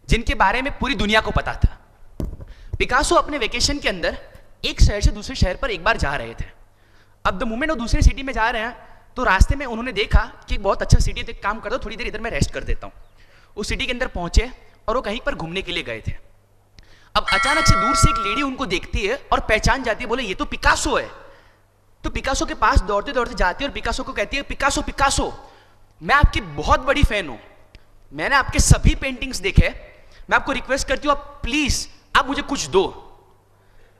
जिनके बारे में पूरी दुनिया को पता था। पिकासो अपने वेकेशन के अंदर एक शहर से दूसरे शहर पर एक बार जा रहे थे। अब द मोमेंट वो दूसरे सिटी में जा रहे हैं तो रास्ते में उन्होंने देखा कि बहुत अच्छा सिटी है, तो एक काम कर दो, थोड़ी देर इधर मैं रेस्ट कर देता हूँ। उस सिटी के अंदर पहुंचे और वो कहीं पर घूमने के लिए गए थे। अब अचानक से दूर से एक लेडी उनको देखती है और पहचान जाती है, बोले ये तो पिकासो है। तो पिकासो के पास दौड़ते दौड़ते जाती है और पिकासो को कहती है, पिकासो पिकासो मैं आपकी बहुत बड़ी फैन हूं, मैंने आपके सभी पेंटिंग्स देखे, मैं आपको रिक्वेस्ट करती हूँ आप प्लीज आप मुझे कुछ दो।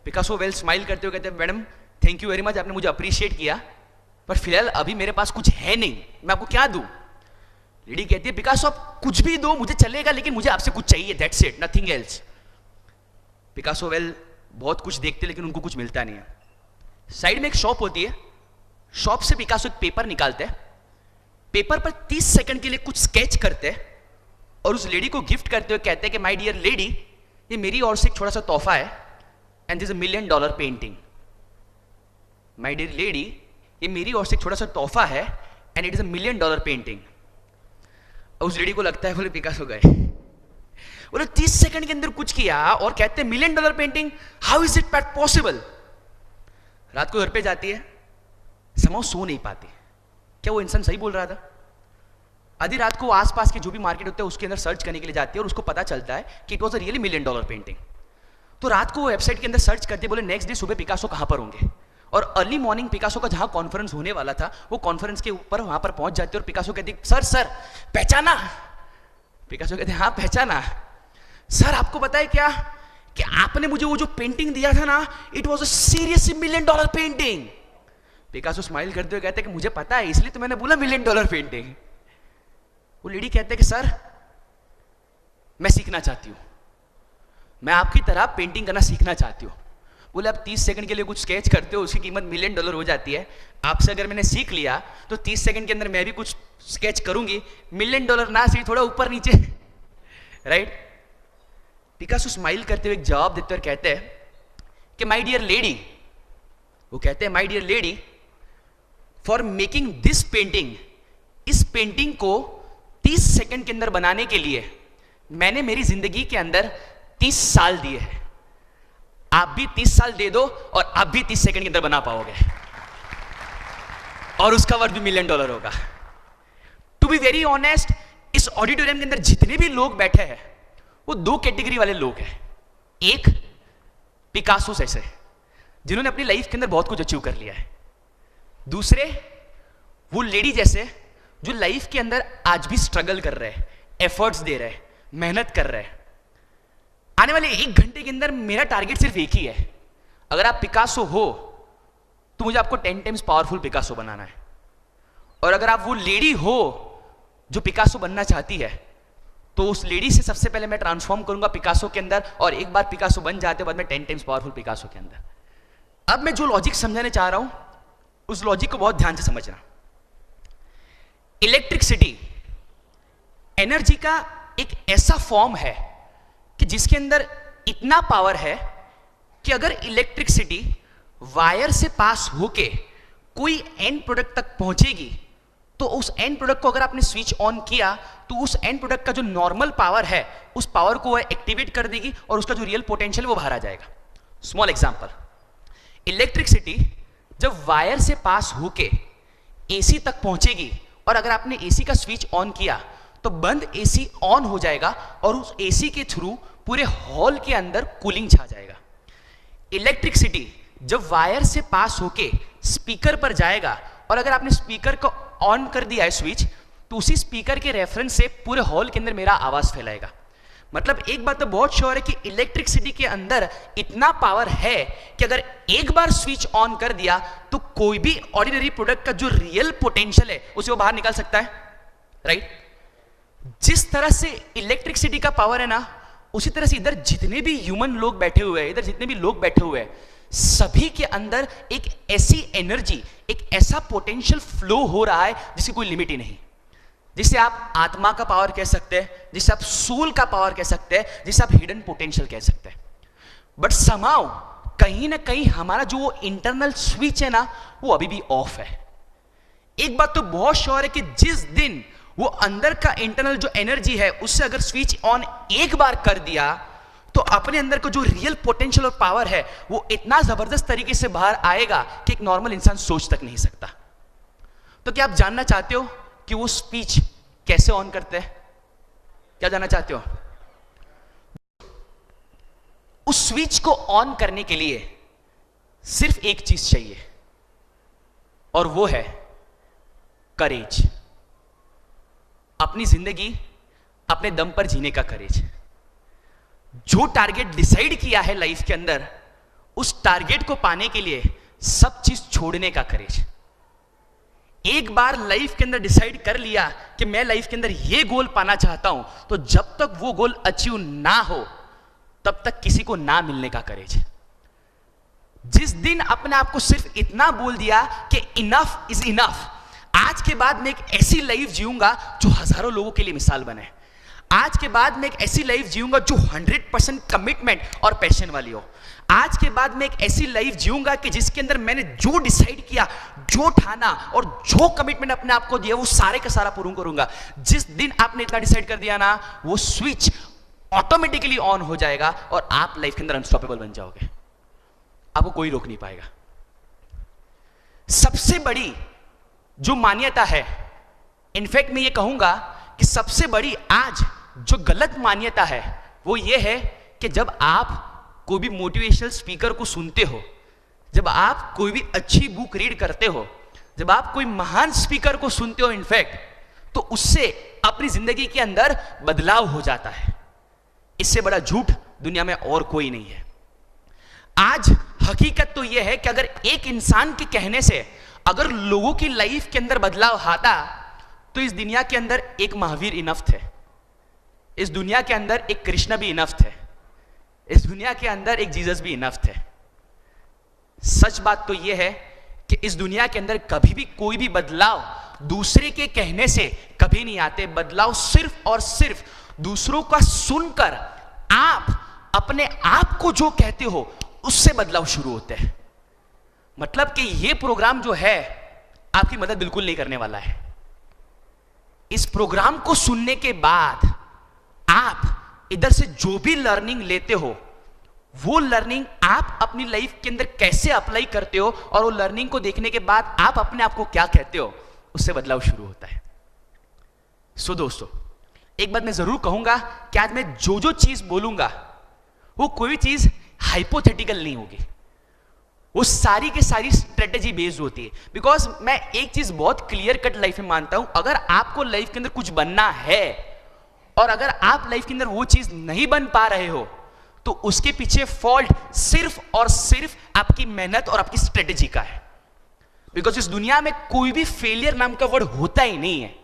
पिकासो वेल स्माइल करते हुए कहते हैं, madam thank you very much, आपने मुझे अप्रिशिएट किया, पर फिलहाल अभी मेरे पास कुछ है नहीं, मैं आपको क्या दूं। लेडी कहती है, पिकासो आप कुछ भी दो मुझे चलेगा, लेकिन मुझे आपसे कुछ चाहिए, that's it, nothing else. Picasso well बहुत कुछ देखते लेकिन उनको कुछ मिलता नहीं है। साइड में एक शॉप होती है, शॉप से पिकासो एक पेपर निकालते हैं, पेपर पर 30 सेकंड के लिए कुछ स्केच करते हैं और उस लेडी को गिफ्ट करते हुए कहते हैं कि माय डियर लेडी, ये मेरी ओर से एक छोटा सा तोहफा है, and this $1 million painting. My dear lady, ये मेरी ओर से एक छोटा सा तोहफा है and it is $1 million painting. उस लेडी को लगता है, बोले पिकासो गए, बोले 30 सेकंड के अंदर कुछ किया और कहते हैं $1 million painting, how is it possible. रात को घर पे जाती है, समाओ सो नहीं पाती, क्या वो इंसान सही बोल रहा था। आधी रात को आसपास के जो भी मार्केट होते हैं उसके अंदर सर्च करने के लिए जाती है और उसको पता चलता है कि it was a really $1 million painting. तो रात को वेबसाइट के अंदर सर्च करते, बोले नेक्स्ट डे सुबह पिकासो कहां पर होंगे, और अर्ली मॉर्निंग पिकासो का जहां कॉन्फ्रेंस होने वाला था वो कॉन्फ्रेंस के ऊपर वहां पर पहुंच जाती है और पिकासो कहती, सर सर पहचाना। पिकासो कहते हाँ पहचाना। सर आपको पता है क्या कि आपने मुझे वो जो पेंटिंग दिया था ना, it was a serious $1 million painting. Picasso smile करते हुए कहते हैं कि मुझे पता है, इसलिए तो मैंने बोला $1 मिलियन पेंटिंग। वो लेडी कहते हैं कि सर मैं सीखना चाहती हूं, मैं आपकी तरह पेंटिंग करना सीखना चाहती हूं। बोले आप 30 सेकंड के लिए कुछ स्केच करते हो, उसकी कीमत $1 मिलियन हो जाती है, आपसे अगर मैंने सीख लिया तो 30 सेकंड के अंदर मैं भी कुछ स्केच करूंगी, $1 मिलियन ना सही थोड़ा ऊपर नीचे, राइट। पिकासो स्माइल करते हुए एक जवाब देते और कहते हैं कि माय डियर लेडी, वो कहते हैं my dear lady, for making this painting, इस पेंटिंग को 30 सेकंड के अंदर बनाने के लिए मैंने मेरी जिंदगी के अंदर 30 साल दिए हैं। आप भी 30 साल दे दो और आप भी 30 सेकंड के अंदर बना पाओगे और उसका वर्थ भी $1 मिलियन होगा। टू बी वेरी ऑनेस्ट, इस ऑडिटोरियम के अंदर जितने भी लोग बैठे हैं वो 2 कैटेगरी वाले लोग हैं। एक पिकासो जैसे जिन्होंने अपनी लाइफ के अंदर बहुत कुछ अचीव कर लिया है, दूसरे वो लेडी जैसे जो लाइफ के अंदर आज भी स्ट्रगल कर रहे हैं, एफर्ट्स दे रहे हैं, मेहनत कर रहे हैं। आने वाले 1 घंटे के अंदर मेरा टारगेट सिर्फ एक ही है, अगर आप पिकासो हो तो मुझे आपको 10 टाइम्स पावरफुल पिकासो बनाना है, और अगर आप वो लेडी हो जो पिकासो बनना चाहती है तो उस लेडी से सबसे पहले मैं ट्रांसफॉर्म करूंगा पिकासो के अंदर, और एक बार पिकासो बन जाते बाद में 10 टाइम्स पावरफुल पिकासो के अंदर। अब मैं जो लॉजिक समझाने चाह रहा हूं उस लॉजिक को बहुत ध्यान से समझना। इलेक्ट्रिसिटी एनर्जी का एक ऐसा फॉर्म है कि जिसके अंदर इतना पावर है कि अगर इलेक्ट्रिसिटी वायर से पास होके कोई एंड प्रोडक्ट तक पहुंचेगी तो उस एंड प्रोडक्ट को अगर आपने स्विच ऑन किया तो उस एंड प्रोडक्ट का जो नॉर्मल पावर है उस पावर को वह एक्टिवेट कर देगी और उसका जो रियल पोटेंशियल है वो बाहर आ जाएगा। स्मॉल एग्जांपल, इलेक्ट्रिसिटी जब वायर से पास होके एसी तक पहुंचेगी और अगर आपने एसी का स्विच ऑन किया तो बंद एसी ऑन हो जाएगा और उस एसी के थ्रू पूरे हॉल के अंदर कूलिंग छा जाएगा। इलेक्ट्रिसिटी जब वायर से पास होके स्पीकर पर जाएगा और अगर आपने स्पीकर को ऑन कर दिया है स्विच तो उसी स्पीकर के रेफरेंस से पूरे हॉल के अंदर मेरा आवाज फैलाएगा। मतलब एक बात तो बहुत श्योर है कि इलेक्ट्रिसिटी के अंदर इतना पावर है कि अगर एक बार स्विच ऑन कर दिया तो कोई भी ऑर्डिनरी प्रोडक्ट का जो रियल पोटेंशियल है उसे वो बाहर निकाल सकता है, राइट। जिस तरह से इलेक्ट्रिसिटी का पावर है ना, उसी तरह से इधर जितने भी ह्यूमन लोग बैठे हुए हैं, इधर जितने भी लोग बैठे हुए हैं, सभी के अंदर एक ऐसी एनर्जी, एक ऐसा पोटेंशियल फ्लो हो रहा है जिसकी कोई लिमिट ही नहीं, जिसे आप आत्मा का पावर कह सकते हैं, जिसे आप सोल का पावर कह सकते हैं, जिसे आप हिडन पोटेंशियल कह सकते हैं। बट समहाउ कहीं ना कहीं हमारा जो वो इंटरनल स्विच है ना वो अभी भी ऑफ है। एक बात तो बहुत श्योर है कि जिस दिन वो अंदर का इंटरनल जो एनर्जी है उससे अगर स्विच ऑन एक बार कर दिया तो अपने अंदर का जो रियल पोटेंशियल और पावर है वो इतना जबरदस्त तरीके से बाहर आएगा कि एक नॉर्मल इंसान सोच तक नहीं सकता। तो क्या आप जानना चाहते हो कि वो स्पीच कैसे ऑन करते हैं? क्या जानना चाहते हो? उस स्विच को ऑन करने के लिए सिर्फ एक चीज चाहिए और वो है करेज। अपनी जिंदगी अपने दम पर जीने का करेज। जो टारगेट डिसाइड किया है लाइफ के अंदर, उस टारगेट को पाने के लिए सब चीज छोड़ने का करेज। एक बार लाइफ के अंदर डिसाइड कर लिया कि मैं लाइफ के अंदर ये गोल पाना चाहता हूं, तो जब तक वो गोल अचीव ना हो तब तक किसी को ना मिलने का करेज। जिस दिन अपने आप को सिर्फ इतना बोल दिया कि इनफ इज इनफ, आज के बाद मैं एक ऐसी लाइफ जीऊंगा जो हजारों लोगों के लिए मिसाल बने। आज के बाद मैं एक ऐसी लाइफ जीऊंगा जो 100% कमिटमेंट और पैशन वाली हो। आज के बाद मैं एक ऐसी लाइफ जीऊंगा कि जिसके अंदर मैंने जो डिसाइड किया, जो ठाना और जो कमिटमेंट अपने आप को दिया, वो सारे का सारा पूरा करूंगा। जिस दिन आपने इतना डिसाइड कर दिया ना, वो स्विच ऑटोमेटिकली ऑन हो जाएगा और आप लाइफ के अंदर अनस्टॉपेबल बन जाओगे। आपको कोई रोक नहीं पाएगा। सबसे बड़ी जो मान्यता है, इनफैक्ट मैं ये कहूंगा कि सबसे बड़ी आज जो गलत मान्यता है वो ये है कि जब आप कोई भी मोटिवेशनल स्पीकर को सुनते हो, जब आप कोई भी अच्छी बुक रीड करते हो, जब आप कोई महान स्पीकर को सुनते हो इनफैक्ट, तो उससे अपनी जिंदगी के अंदर बदलाव हो जाता है। इससे बड़ा झूठ दुनिया में और कोई नहीं है। आज हकीकत तो यह है कि अगर एक इंसान के कहने से अगर लोगों की लाइफ के अंदर बदलाव आता, तो इस दुनिया के अंदर एक महावीर इनफ थे, इस दुनिया के अंदर एक कृष्ण भी इनफ थे, इस दुनिया के अंदर एक जीसस भी इनफ थे। सच बात तो यह है कि इस दुनिया के अंदर कभी भी कोई भी बदलाव दूसरे के कहने से कभी नहीं आते। बदलाव सिर्फ और सिर्फ दूसरों का सुनकर आप अपने आप को जो कहते हो उससे बदलाव शुरू होते हैं। मतलब कि यह प्रोग्राम जो है आपकी मदद बिल्कुल नहीं करने वाला है। इस प्रोग्राम को सुनने के बाद आप इधर से जो भी लर्निंग लेते हो, वो लर्निंग आप अपनी लाइफ के अंदर कैसे अप्लाई करते हो, और वो लर्निंग को देखने के बाद आप अपने आप को क्या कहते हो, उससे बदलाव शुरू होता है। सो दोस्तों, एक बात मैं जरूर कहूंगा कि आज मैं जो जो चीज बोलूंगा वो कोई भी चीज हाइपोथेटिकल नहीं होगी, वो सारी की सारी स्ट्रेटेजी बेस्ड होती है। बिकॉज मैं एक चीज बहुत क्लियर कट लाइफ में मानता हूं, अगर आपको लाइफ के अंदर कुछ बनना है और अगर आप लाइफ के अंदर वो चीज नहीं बन पा रहे हो, तो उसके पीछे फॉल्ट सिर्फ और सिर्फ आपकी मेहनत और आपकी स्ट्रेटेजी का है। बिकॉज इस दुनिया में कोई भी फेलियर नाम का वर्ड होता ही नहीं है।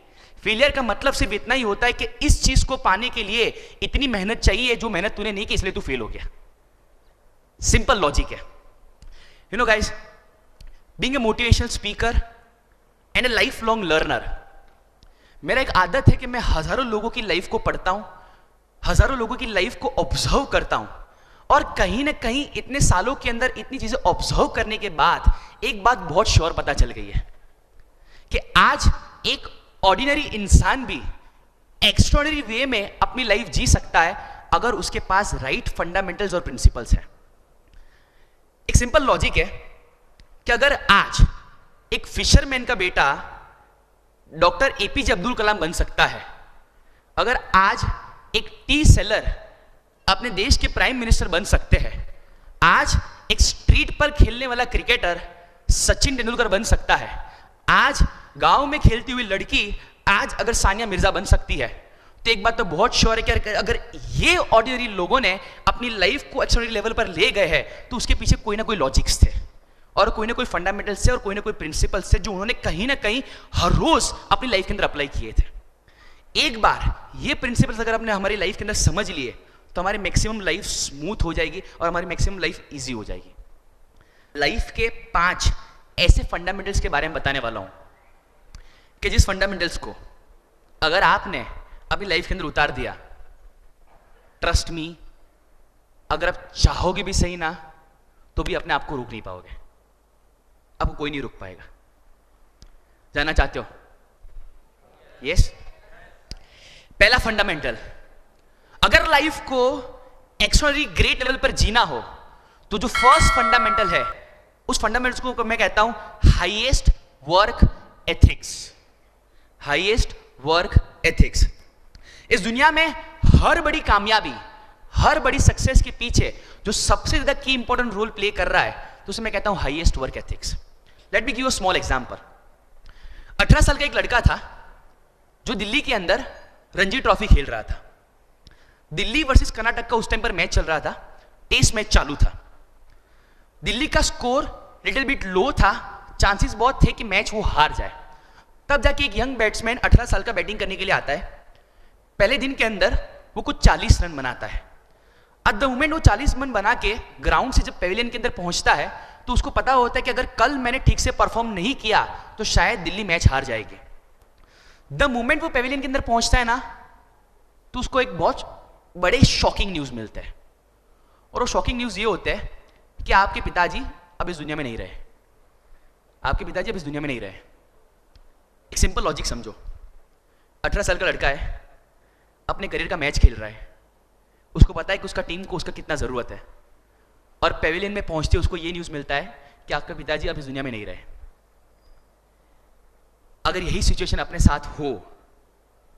फेलियर का मतलब सिर्फ इतना ही होता है कि इस चीज को पाने के लिए इतनी मेहनत चाहिए जो मेहनत तूने नहीं की, इसलिए तू फेल हो गया। सिंपल लॉजिक है। You know guys, being a motivational speaker and a lifelong learner, मेरा एक आदत है कि मैं हजारों लोगों की लाइफ को पढ़ता हूं, हजारों लोगों की लाइफ को ऑब्जर्व करता हूं, और कहीं ना कहीं इतने सालों के अंदर इतनी चीजें ऑब्जर्व करने के बाद एक बात बहुत श्योर पता चल गई है कि आज एक ऑर्डिनरी इंसान भी एक्स्ट्राऑर्डिनरी वे में अपनी लाइफ जी सकता है अगर उसके पास राइट फंडामेंटल्स और प्रिंसिपल्स हैं। एक सिंपल लॉजिक है कि अगर आज एक फिशरमैन का बेटा डॉक्टर एपीजे अब्दुल कलाम बन सकता है, अगर आज एक टी सेलर अपने देश के प्राइम मिनिस्टर बन सकते हैं, आज एक स्ट्रीट पर खेलने वाला क्रिकेटर सचिन तेंदुलकर बन सकता है, आज गांव में खेलती हुई लड़की आज अगर सानिया मिर्जा बन सकती है, तो एक बात तो बहुत श्योर है कि अगर ये ऑर्डिनरी लोगों ने अपनी लाइफ को एक्स्ट्राऑर्डिनरी लेवल पर ले गए हैं, तो उसके पीछे कोई ना कोई लॉजिक्स थे और कोई ना कोई फंडामेंटल्स थे और कोई ना कोई प्रिंसिपल्स थे जो उन्होंने कहीं ना कहीं हर रोज अपनी लाइफ के अंदर अप्लाई किए थे। एक बार ये प्रिंसिपल्स अगर हमने हमारी लाइफ के अंदर समझ लिए, तो हमारी मैक्सिमम लाइफ स्मूथ हो जाएगी और हमारी मैक्सिमम लाइफ ईजी हो जाएगी। लाइफ के 5 ऐसे फंडामेंटल्स के बारे में बताने वाला हूं कि जिस फंडामेंटल्स को अगर आपने अपनी लाइफ के अंदर उतार दिया, ट्रस्ट मी, अगर आप चाहोगे भी सही ना, तो भी अपने आप को रोक नहीं पाओगे। आपको कोई नहीं रोक पाएगा। जानना चाहते हो? यस? पहला फंडामेंटल, अगर लाइफ को एक्स्ट्राऑर्डिनरी ग्रेट लेवल पर जीना हो तो जो फर्स्ट फंडामेंटल है उस फंडामेंटल्स को मैं कहता हूं highest work ethics. Highest work ethics. इस दुनिया में हर बड़ी कामयाबी, हर बड़ी सक्सेस के पीछे जो सबसे ज्यादा की इंपॉर्टेंट रोल प्ले कर रहा है तो उसे मैं कहता हूं highest work ethics. Let me give a small example. 18 साल का एक लड़का था जो दिल्ली के अंदर रणजी ट्रॉफी खेल रहा था। दिल्ली वर्सेस कर्नाटक का उस टाइम पर मैच चल रहा था, टेस्ट मैच चालू था। दिल्ली का स्कोर लिटिल बिट लो था, चांसेस बहुत थे कि मैच वो हार जाए। तब जाके एक यंग बैट्समैन 18 साल का बैटिंग करने के लिए आता है। पहले दिन के अंदर वो कुछ 40 रन बनाता है। एट द मोमेंट वो 40 रन बना के ग्राउंड से जब पेविलियन के अंदर पहुंचता है तो उसको पता होता है कि अगर कल मैंने ठीक से परफॉर्म नहीं किया तो शायद दिल्ली मैच हार जाएगी। द मोमेंट वो पेविलियन के अंदर पहुंचता है ना तो उसको एक बहुत बड़े शॉकिंग न्यूज मिलते हैं। और वो शॉकिंग न्यूज ये होता है कि आपके पिताजी अब इस दुनिया में नहीं रहे। आपके पिताजी अब इस दुनिया में नहीं रहे। एक सिंपल लॉजिक समझो, 18 साल का लड़का है, अपने करियर का मैच खेल रहा है, उसको पता है कि उसका टीम को उसका कितना जरूरत है, और पेविलियन में पहुंचते उसको ये न्यूज मिलता है कि आपके पिताजी अब इस दुनिया में नहीं रहे। अगर यही सिचुएशन अपने साथ हो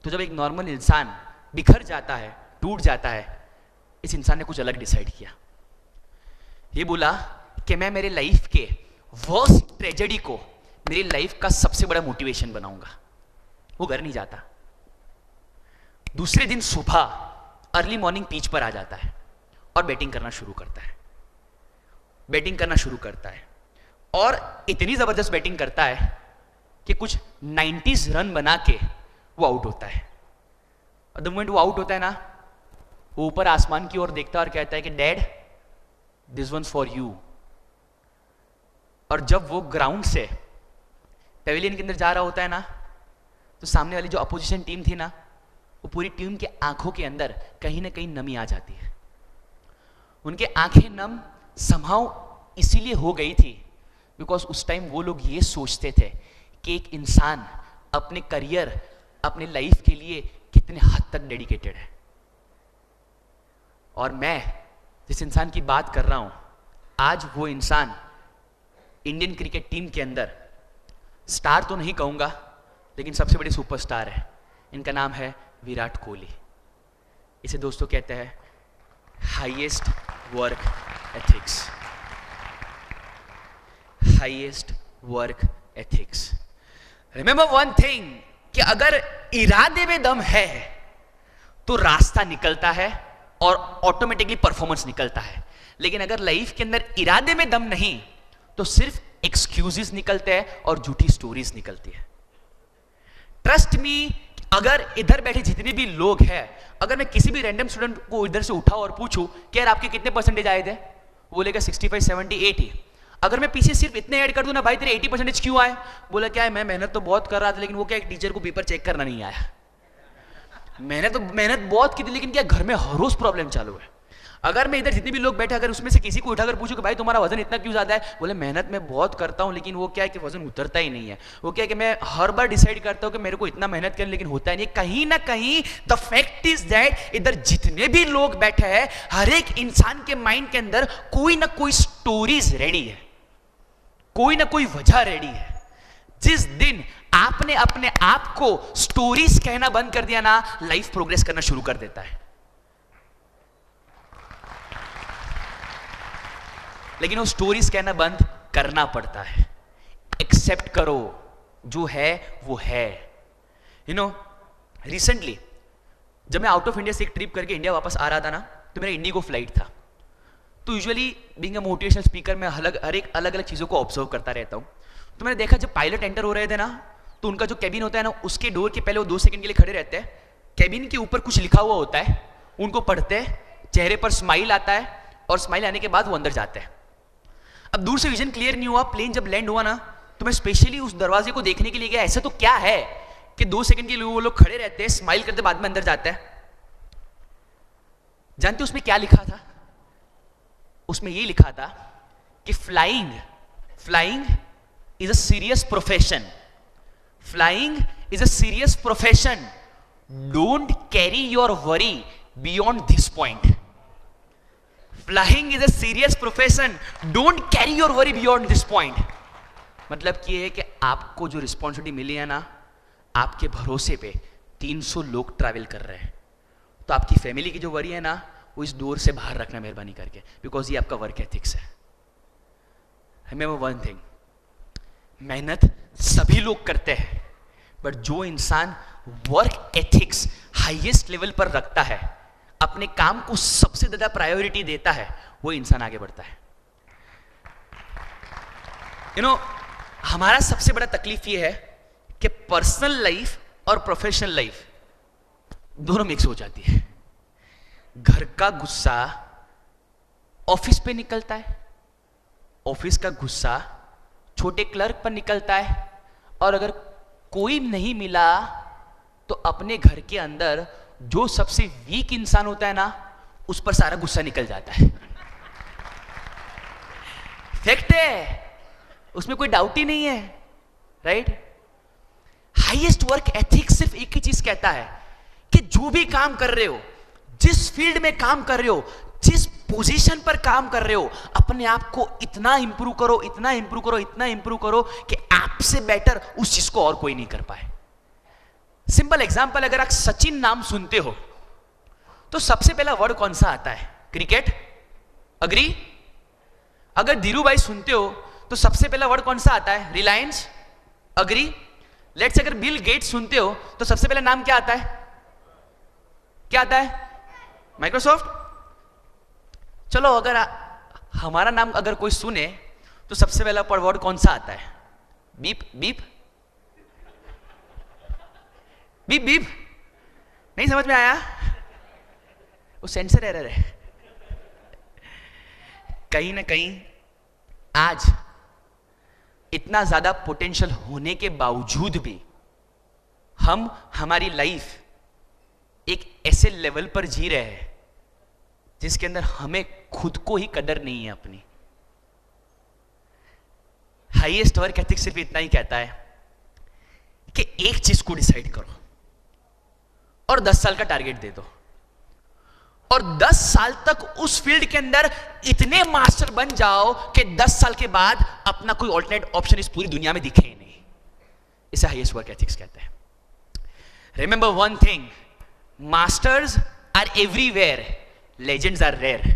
तो जब एक नॉर्मल इंसान बिखर जाता है, टूट जाता है, इस इंसान ने कुछ अलग डिसाइड किया। ये बोला कि मैं मेरे लाइफ के वर्स्ट ट्रेजेडी को मेरी लाइफ का सबसे बड़ा मोटिवेशन बनाऊंगा। वो घर नहीं जाता, दूसरे दिन सुबह अर्ली मॉर्निंग पिच पर आ जाता है और बैटिंग करना शुरू करता है। बैटिंग करना शुरू करता है और इतनी जबरदस्त बैटिंग करता है कि कुछ 90s रन बना के वो आउट होता है। और द मोमेंट वो आउट होता है ना, वो ऊपर आसमान की ओर देखता है और कहता है कि dad, this one's for you. और जब वो ग्राउंड से पेविलियन के अंदर जा रहा होता है ना तो सामने वाली जो अपोजिशन टीम थी ना, वो पूरी टीम के आंखों के अंदर कहीं ना कहीं नमी आ जाती है। उनके आंखें नम समहाउ इसीलिए हो गई थी बिकॉज उस टाइम वो लोग ये सोचते थे कि एक इंसान अपने करियर, अपने लाइफ के लिए कितने हद तक डेडिकेटेड है। और मैं जिस इंसान की बात कर रहा हूं, आज वो इंसान इंडियन क्रिकेट टीम के अंदर स्टार तो नहीं कहूंगा लेकिन सबसे बड़े सुपरस्टार है। इनका नाम है विराट कोहली। इसे दोस्तों कहते हैं highest work ethics. Highest work ethics. Remember one thing कि अगर इरादे में दम है तो रास्ता निकलता है और ऑटोमेटिकली परफॉर्मेंस निकलता है। लेकिन अगर लाइफ के अंदर इरादे में दम नहीं तो सिर्फ एक्सक्यूजेस निकलते हैं और झूठी स्टोरीज निकलती है। ट्रस्ट मी, अगर इधर बैठे जितने भी लोग हैं, अगर मैं किसी भी रैंडम स्टूडेंट को इधर से उठाऊं और पूछूं कि यार आपके कितने परसेंटेज आए थे, वो बोलेगा 65, 70, 80। अगर मैं पीछे सिर्फ इतने ऐड कर दूं ना, भाई तेरे 80% क्यों आए, बोला क्या है मैं मेहनत तो बहुत कर रहा था लेकिन वो क्या एक टीचर को पेपर चेक करना नहीं आया। मेहनत बहुत की थी लेकिन क्या घर में हर रोज प्रॉब्लम चालू है। अगर मैं इधर जितने भी लोग बैठे, अगर उसमें से किसी को उठाकर पूछूं कि भाई तुम्हारा वजन इतना क्यों ज्यादा है, बोले मेहनत मैं बहुत करता हूं लेकिन वो क्या है कि वजन उतरता ही नहीं है। वो क्या है कि मैं हर बार डिसाइड करता हूं कि मेरे को इतना मेहनत करना लेकिन होता ही नहीं। कहीं ना कहीं द फैक्ट इज दैट इधर जितने भी लोग बैठे हैं, हर एक इंसान के माइंड के अंदर कोई ना कोई स्टोरीज रेडी है, कोई ना कोई वजह रेडी है। जिस दिन आपने अपने आप को स्टोरीज कहना बंद कर दिया ना, लाइफ प्रोग्रेस करना शुरू कर देता है। लेकिन वो स्टोरीज कहना बंद करना पड़ता है। एक्सेप्ट करो जो है वो है। यू नो, रिसेंटली जब मैं आउट ऑफ इंडिया से एक ट्रिप करके इंडिया वापस आ रहा था ना, तो मेरा इंडिगो फ्लाइट था। तो usually being a motivational speaker मैं हर एक अलग अलग चीज़ों को ऑब्जर्व करता रहता हूँ। तो मैंने देखा जब पायलट एंटर हो रहे थे ना, तो उनका जो कैबिन होता है ना, उसके डोर के पहले वो 2 सेकंड के लिए खड़े रहते हैं। कैबिन के ऊपर कुछ लिखा हुआ होता है, उनको पढ़ते हैं, चेहरे पर स्माइल आता है और स्माइल आने के बाद वो अंदर जाते हैं। अब दूर से विजन क्लियर नहीं हुआ, प्लेन जब लैंड हुआ ना तो मैं स्पेशली उस दरवाजे को देखने के लिए गया। ऐसा तो क्या है कि 2 सेकंड के लिए वो लोग खड़े रहते हैं, स्माइल करते, बाद में अंदर जाते हैं। जानते उसमें क्या लिखा था? उसमें ये लिखा था कि flying is a serious profession. Flying is a serious profession. Don't carry your worry beyond this point. Flying is a serious profession. Don't carry your worry beyond this point. मतलब ये है कि आपको जो रिस्पॉन्सिबिलिटी मिली है ना, आपके भरोसे पे 300 लोग ट्रैवल कर रहे हैं, तो आपकी फैमिली की जो वरी है ना, वो इस डोर से बाहर रखना मेहरबानी करके, बिकॉज ये आपका वर्क एथिक्स है. रिमेंबर वन थिंग, मेहनत सभी लोग करते हैं, बट जो इंसान वर्क एथिक्स हाईएस्ट लेवल पर रखता है, अपने काम को सबसे ज्यादा प्रायोरिटी देता है, वो इंसान आगे बढ़ता है. हमारा सबसे बड़ा तकलीफ ये है कि पर्सनल लाइफ और प्रोफेशनल लाइफ दोनों मिक्स हो जाती है. घर का गुस्सा ऑफिस पे निकलता है, ऑफिस का गुस्सा छोटे क्लर्क पर निकलता है, और अगर कोई नहीं मिला तो अपने घर के अंदर जो सबसे वीक इंसान होता है ना, उस पर सारा गुस्सा निकल जाता है. फैक्ट है, उसमें कोई डाउट ही नहीं है, राइट? हाईएस्ट वर्क एथिक्स सिर्फ एक ही चीज कहता है कि जो भी काम कर रहे हो, जिस फील्ड में काम कर रहे हो, जिस पोजीशन पर काम कर रहे हो, अपने आप को इतना इंप्रूव करो, इतना इंप्रूव करो, इतना इंप्रूव करो कि आपसे बेटर उस चीज को और कोई नहीं कर पाए. सिंपल एग्जांपल, अगर आप सचिन नाम सुनते हो तो सबसे पहला वर्ड कौन सा आता है? क्रिकेट. अग्री? अगर धीरू भाई सुनते हो तो सबसे पहला वर्ड कौन सा आता है? रिलायंस. अग्री? लेट्स अगर बिल गेट्स सुनते हो तो सबसे पहला नाम क्या आता है? क्या आता है? माइक्रोसॉफ्ट. चलो, अगर हमारा नाम अगर कोई सुने तो सबसे पहला वर्ड कौन सा आता है? बीप. Beep beep beep. नहीं समझ में आया? वो सेंसर एरर है. कहीं ना कहीं आज इतना ज्यादा पोटेंशियल होने के बावजूद भी हम हमारी लाइफ एक ऐसे लेवल पर जी रहे हैं जिसके अंदर हमें खुद को ही कदर नहीं है अपनी. हाईएस्ट वर्क एथिक्स सिर्फ इतना ही कहता है कि एक चीज को डिसाइड करो और 10 साल का टारगेट दे दो, और 10 साल तक उस फील्ड के अंदर इतने मास्टर बन जाओ कि 10 साल के बाद अपना कोई ऑल्टरनेट ऑप्शन इस पूरी दुनिया में दिखे ही नहीं. इसे हाईएस्ट वर्क एथिक्स कहते हैं. Remember one thing, masters are everywhere, legends are rare.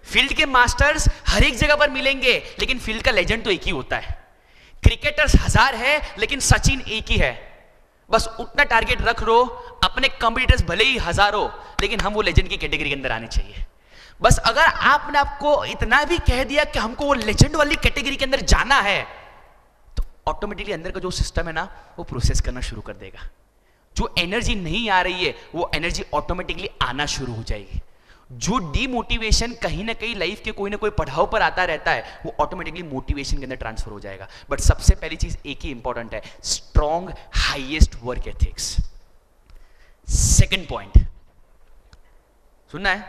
Field के मास्टर्स हर एक जगह पर मिलेंगे, लेकिन फील्ड का लेजेंड तो एक ही होता है. क्रिकेटर्स 1000 है, लेकिन सचिन एक ही है. बस उतना टारगेट रख लो, अपने कंपटीटर्स भले ही 1000 हो, लेकिन हम वो लेजेंड की कैटेगरी के अंदर आने चाहिए. बस अगर आपने आपको इतना भी कह दिया कि हमको वो लेजेंड वाली कैटेगरी के अंदर जाना है, तो ऑटोमेटिकली अंदर का जो सिस्टम है ना, वो प्रोसेस करना शुरू कर देगा. जो एनर्जी नहीं आ रही है, वो एनर्जी ऑटोमेटिकली आना शुरू हो जाएगी. जो डीमोटिवेशन कहीं ना कहीं लाइफ के कोई ना कोई पड़ाव पर आता रहता है, वो ऑटोमेटिकली मोटिवेशन के अंदर ट्रांसफर हो जाएगा. बट सबसे पहली चीज एक ही इंपॉर्टेंट है, strong highest work ethics. Second point सुनना है?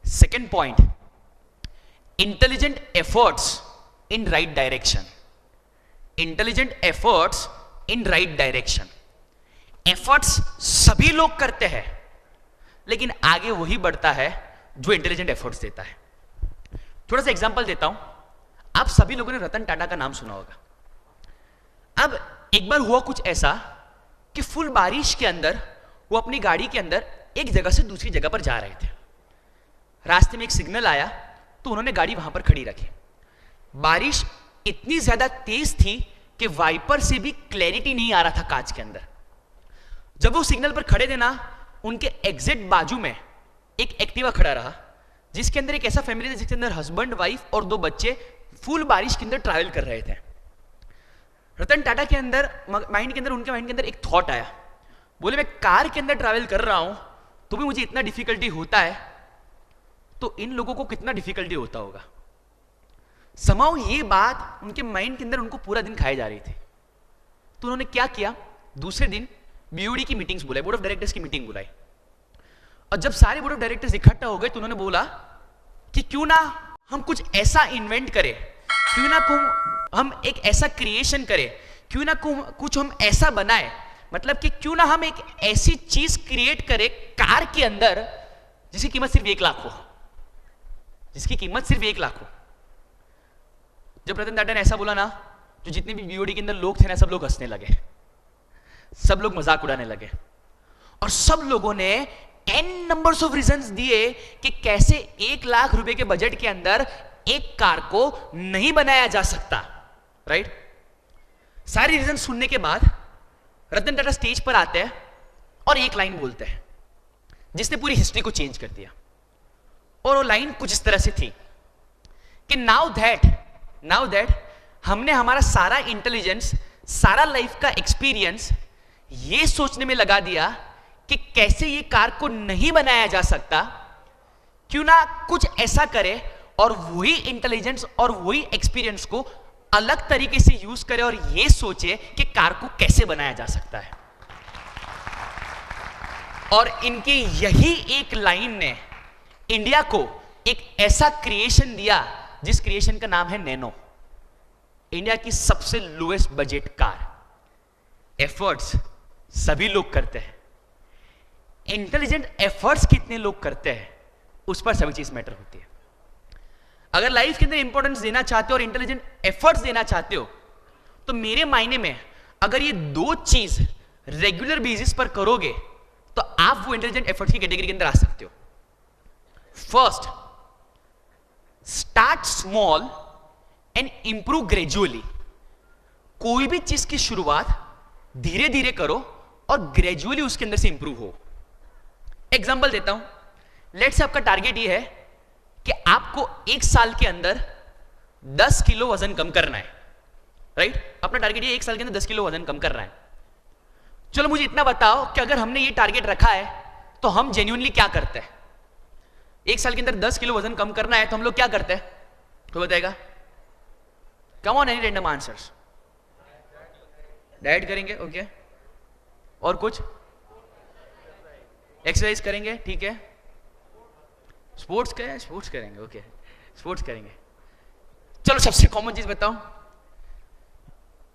Second point, intelligent efforts in right direction. Intelligent efforts in right direction. Efforts सभी लोग करते हैं, लेकिन आगे वही बढ़ता है जो इंटेलिजेंट एफर्ट्स देता है. थोड़ा सा एग्जांपल देता हूं. आप सभी लोगों ने रतन टाटा का नाम सुना होगा. अब एक बार हुआ कुछ ऐसा कि फुल बारिश के अंदर वो अपनी गाड़ी के अंदर एक जगह से दूसरी जगह पर जा रहे थे. रास्ते में एक सिग्नल आया तो उन्होंने गाड़ी वहां पर खड़ी रखी. बारिश इतनी ज्यादा तेज थी कि वाइपर से भी क्लैरिटी नहीं आ रहा था कांच के अंदर. जब वो सिग्नल पर खड़े थे ना, उनके एग्जैक्ट बाजू में एक एक्टिवा खड़ा रहा, जिसके अंदर एक ऐसा फैमिली था जिसके अंदर हस्बैंड, वाइफ और 2 बच्चे फुल बारिश के अंदर ट्रैवल कर रहे थे. रतन टाटा के अंदर उनके माइंड के अंदर एक थॉट आया. बोले, मैं कार के अंदर ट्रैवल कर रहा हूं तो भी मुझे इतना डिफिकल्टी होता है, तो इन लोगों को कितना डिफिकल्टी होता होगा. समाउ ये बात उनके माइंड के अंदर उनको पूरा दिन खाई जा रही थी. तो उन्होंने क्या किया, दूसरे दिन बीओडी की मीटिंग्स बुलाई, बोर्ड ऑफ डायरेक्टर्स की मीटिंग बुलाई. और जब सारे बोर्ड ऑफ डायरेक्टर्स इकट्ठा हो गए तो उन्होंने बोला कि क्यों ना हम कुछ ऐसा इन्वेंट करें, क्यों ना हम एक ऐसा क्रिएशन करें, क्यों ना कुछ हम ऐसा बनाए मतलब कि क्यों ना हम एक ऐसी चीज क्रिएट करें कार के अंदर जिसकी कीमत सिर्फ 1 लाख हो, जिसकी कीमत सिर्फ 1 लाख हो। जब रतन टाटा ने ऐसा बोला ना, जो जितने भी बीओडी के अंदर लोग थे ना, सब लोग हंसने लगे, सब लोग मजाक उड़ाने लगे, और सब लोगों ने n नंबर्स ऑफ रीजंस दिए कि कैसे 1 लाख रुपए के बजट के अंदर एक कार को नहीं बनाया जा सकता, राइट। सारी रीजन सुनने के बाद रतन टाटा स्टेज पर आते हैं और एक लाइन बोलते हैं जिसने पूरी हिस्ट्री को चेंज कर दिया। और वो लाइन कुछ इस तरह से थी कि नाउ दैट हमने हमारा सारा इंटेलिजेंस, सारा लाइफ का एक्सपीरियंस ये सोचने में लगा दिया कि कैसे ये कार को नहीं बनाया जा सकता, क्यों ना कुछ ऐसा करे और वही इंटेलिजेंस और वही एक्सपीरियंस को अलग तरीके से यूज करे और ये सोचे कि कार को कैसे बनाया जा सकता है। और इनकी यही एक लाइन ने इंडिया को एक ऐसा क्रिएशन दिया जिस क्रिएशन का नाम है नैनो, इंडिया की सबसे लोएस्ट बजट कार। एफर्ट्स सभी लोग करते हैं, इंटेलिजेंट एफर्ट्स कितने लोग करते हैं उस पर सभी चीज मैटर होती है। अगर लाइफ के अंदर इंपॉर्टेंस देना चाहते हो और इंटेलिजेंट एफर्ट्स देना चाहते हो, तो मेरे मायने में अगर ये दो चीज रेगुलर बेसिस पर करोगे तो आप वो इंटेलिजेंट एफर्ट्स की कैटेगरी के अंदर आ सकते हो। First, start small and improve gradually. कोई भी चीज की शुरुआत धीरे धीरे करो और ग्रेजुअली उसके अंदर से इंप्रूव हो। एग्जांपल देता हूं, लेट्स से आपका टारगेट ये है कि आपको 1 साल के अंदर 10 किलो वजन कम करना है, राइट। अपना टारगेट ये 1 साल के अंदर 10 किलो वजन कम करना है। चलो मुझे इतना बताओ कि अगर हमने ये टारगेट रखा है तो हम जेन्युइनली क्या करते हैं। 1 साल के अंदर 10 किलो वजन कम करना है तो हम लोग क्या करते हैं, तो बताएगा? Come on, any random answers. Diet करेंगे, ओके। और कुछ? एक्सरसाइज करेंगे, ठीक है। स्पोर्ट्स करेंगे, ओके, स्पोर्ट्स करेंगे। चलो सबसे कॉमन चीज बताओ,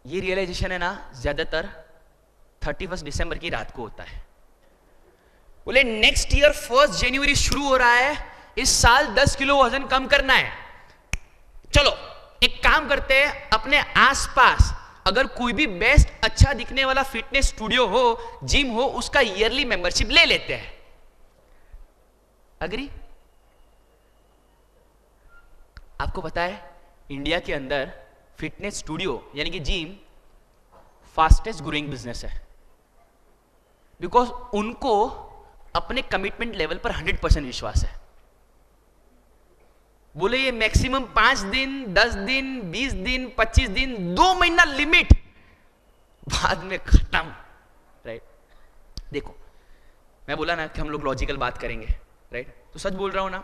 ये रियलाइजेशन है ना ज्यादातर 31 दिसंबर की रात को होता है। बोले नेक्स्ट ईयर 1 जनवरी शुरू हो रहा है, इस साल 10 किलो वजन कम करना है। चलो एक काम करते हैं, अपने आसपास अगर कोई भी बेस्ट अच्छा दिखने वाला फिटनेस स्टूडियो हो, जिम हो, उसका ईयरली मेंबरशिप ले लेते हैं। अग्री? आपको पता है इंडिया के अंदर फिटनेस स्टूडियो यानी कि जिम फास्टेस्ट ग्रोइंग बिजनेस है, बिकॉज उनको अपने कमिटमेंट लेवल पर 100% विश्वास है। बोले ये मैक्सिमम 5 दिन, 10 दिन, 20 दिन, 25 दिन, 2 महीना लिमिट, बाद में खत्म, राइट। देखो मैं बोला ना कि हम लोग लॉजिकल बात करेंगे, राइट, तो सच बोल रहा हूं ना।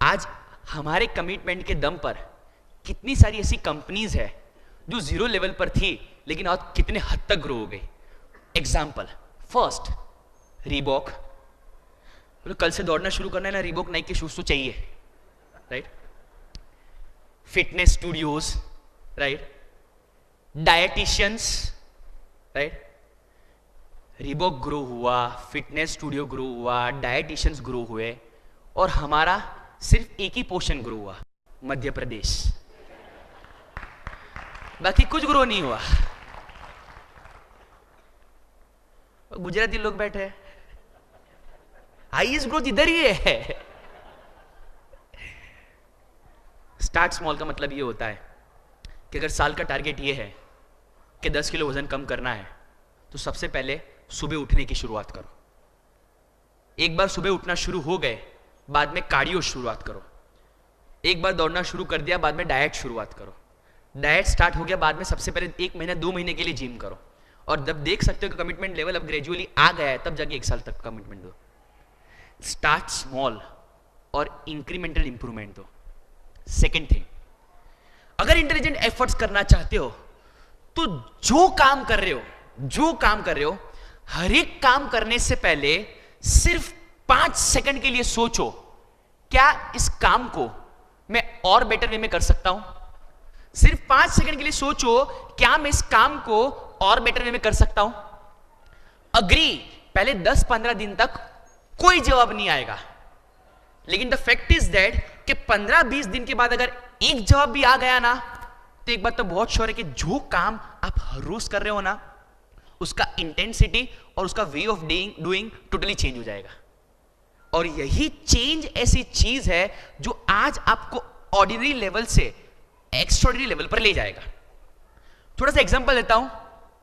आज हमारे कमिटमेंट के दम पर कितनी सारी ऐसी कंपनीज है जो 0 लेवल पर थी लेकिन आज कितने हद तक ग्रो हो गई। Example, first Reebok. तो कल से दौड़ना शुरू करना है ना, रीबॉक नाइक के शूज तो चाहिए, right. Fitness studios, right, dietitians, right. Reebok grow हुआ, फिटनेस स्टूडियो ग्रो हुआ, डायटिशियंस ग्रो हुए, और हमारा सिर्फ एक ही पोर्शन ग्रो हुआ, मध्य प्रदेश। बाकी कुछ ग्रो नहीं हुआ। गुजराती लोग बैठे हैं, हाईएस्ट ग्रोथ इधर ही है। स्टार्ट स्मॉल का मतलब ये होता है कि अगर साल का टारगेट ये है कि 10 किलो वजन कम करना है, तो सबसे पहले सुबह उठने की शुरुआत करो। एक बार सुबह उठना शुरू हो गए, बाद में कार्डियो शुरुआत करो। एक बार दौड़ना शुरू कर दिया, बाद में डाइट शुरुआत करो। डाइट स्टार्ट हो गया, बाद में सबसे पहले 1 महीना 2 महीने के लिए जिम करो, और जब देख सकते हो कि कमिटमेंट लेवल अब ग्रेजुअली आ गया है, तब जाके 1 साल तक कमिटमेंट दो। स्टार्ट स्मॉल और इंक्रीमेंटल इंप्रूवमेंट दो। सेकेंड थिंग, अगर इंटेलिजेंट एफर्ट्स करना चाहते हो तो जो काम कर रहे हो हर एक काम करने से पहले सिर्फ 5 सेकंड के लिए सोचो, क्या इस काम को मैं और बेटर वे में कर सकता हूं। सिर्फ 5 सेकंड के लिए सोचो, क्या मैं इस काम को और बेटर वे में कर सकता हूं। अग्री, पहले 10-15 दिन तक कोई जवाब नहीं आएगा, लेकिन द फैक्ट इज दैट कि 15-20 दिन के बाद अगर एक जवाब भी आ गया ना, तो एक बात तो बहुत श्योर है कि जो काम आप हर रोज कर रहे हो ना, उसका इंटेंसिटी और उसका way of doing totally change हो जाएगा। और यही चेंज ऐसी चीज है जो आज आपको ऑर्डिनरी लेवल से एक्स्ट्राऑर्डिनरी लेवल पर ले जाएगा। थोड़ा सा एग्जांपल देता हूं,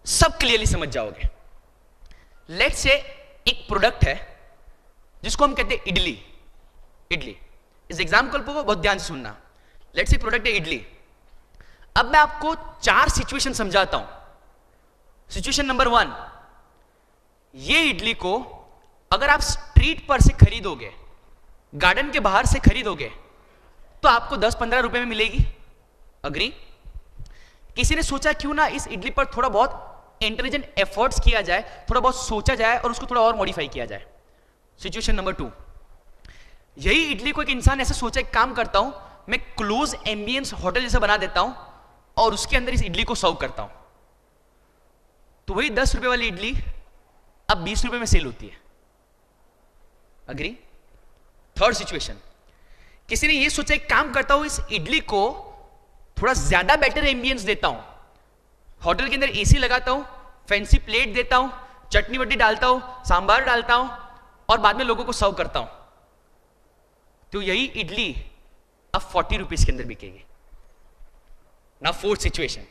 सब क्लियरली समझ जाओगे। लेट्स से एक प्रोडक्ट है जिसको हम कहते हैं इडली। इडली, इस एग्जांपल को बहुत ध्यान से सुनना। लेट्स से प्रोडक्ट है इडली। अब मैं आपको 4 सिचुएशन समझाता हूं। सिचुएशन नंबर 1, ये इडली को अगर आप स्ट्रीट पर से खरीदोगे, गार्डन के बाहर से खरीदोगे, तो आपको 10-15 रुपए में मिलेगी। अग्री? किसी ने सोचा क्यों ना इस इडली पर थोड़ा बहुत इंटेलिजेंट एफर्ट्स किया जाए, थोड़ा बहुत सोचा जाए और उसको थोड़ा और मॉडिफाई किया जाए। सिचुएशन नंबर 2, यही इडली को एक इंसान ऐसा सोचा, एक काम करता हूं मैं, क्लोज एम्बियंस होटल जैसा बना देता हूं और उसके अंदर इस इडली को सर्व करता हूं, तो वही 10 रुपए वाली इडली अब 20 रुपए में सेल होती है। अग्री? थर्ड सिचुएशन, किसी ने यह सोचा एक काम करता हूं इस इडली को थोड़ा ज्यादा बेटर एम्बियंस देता हूं, होटल के अंदर एसी लगाता हूं, फैंसी प्लेट देता हूं, चटनी वटनी डालता हूं, सांबार डालता हूं और बाद में लोगों को सर्व करता हूं, तो यही इडली अब 40 रुपीज के अंदर बिकेगी। ना फोर्थ सिचुएशन,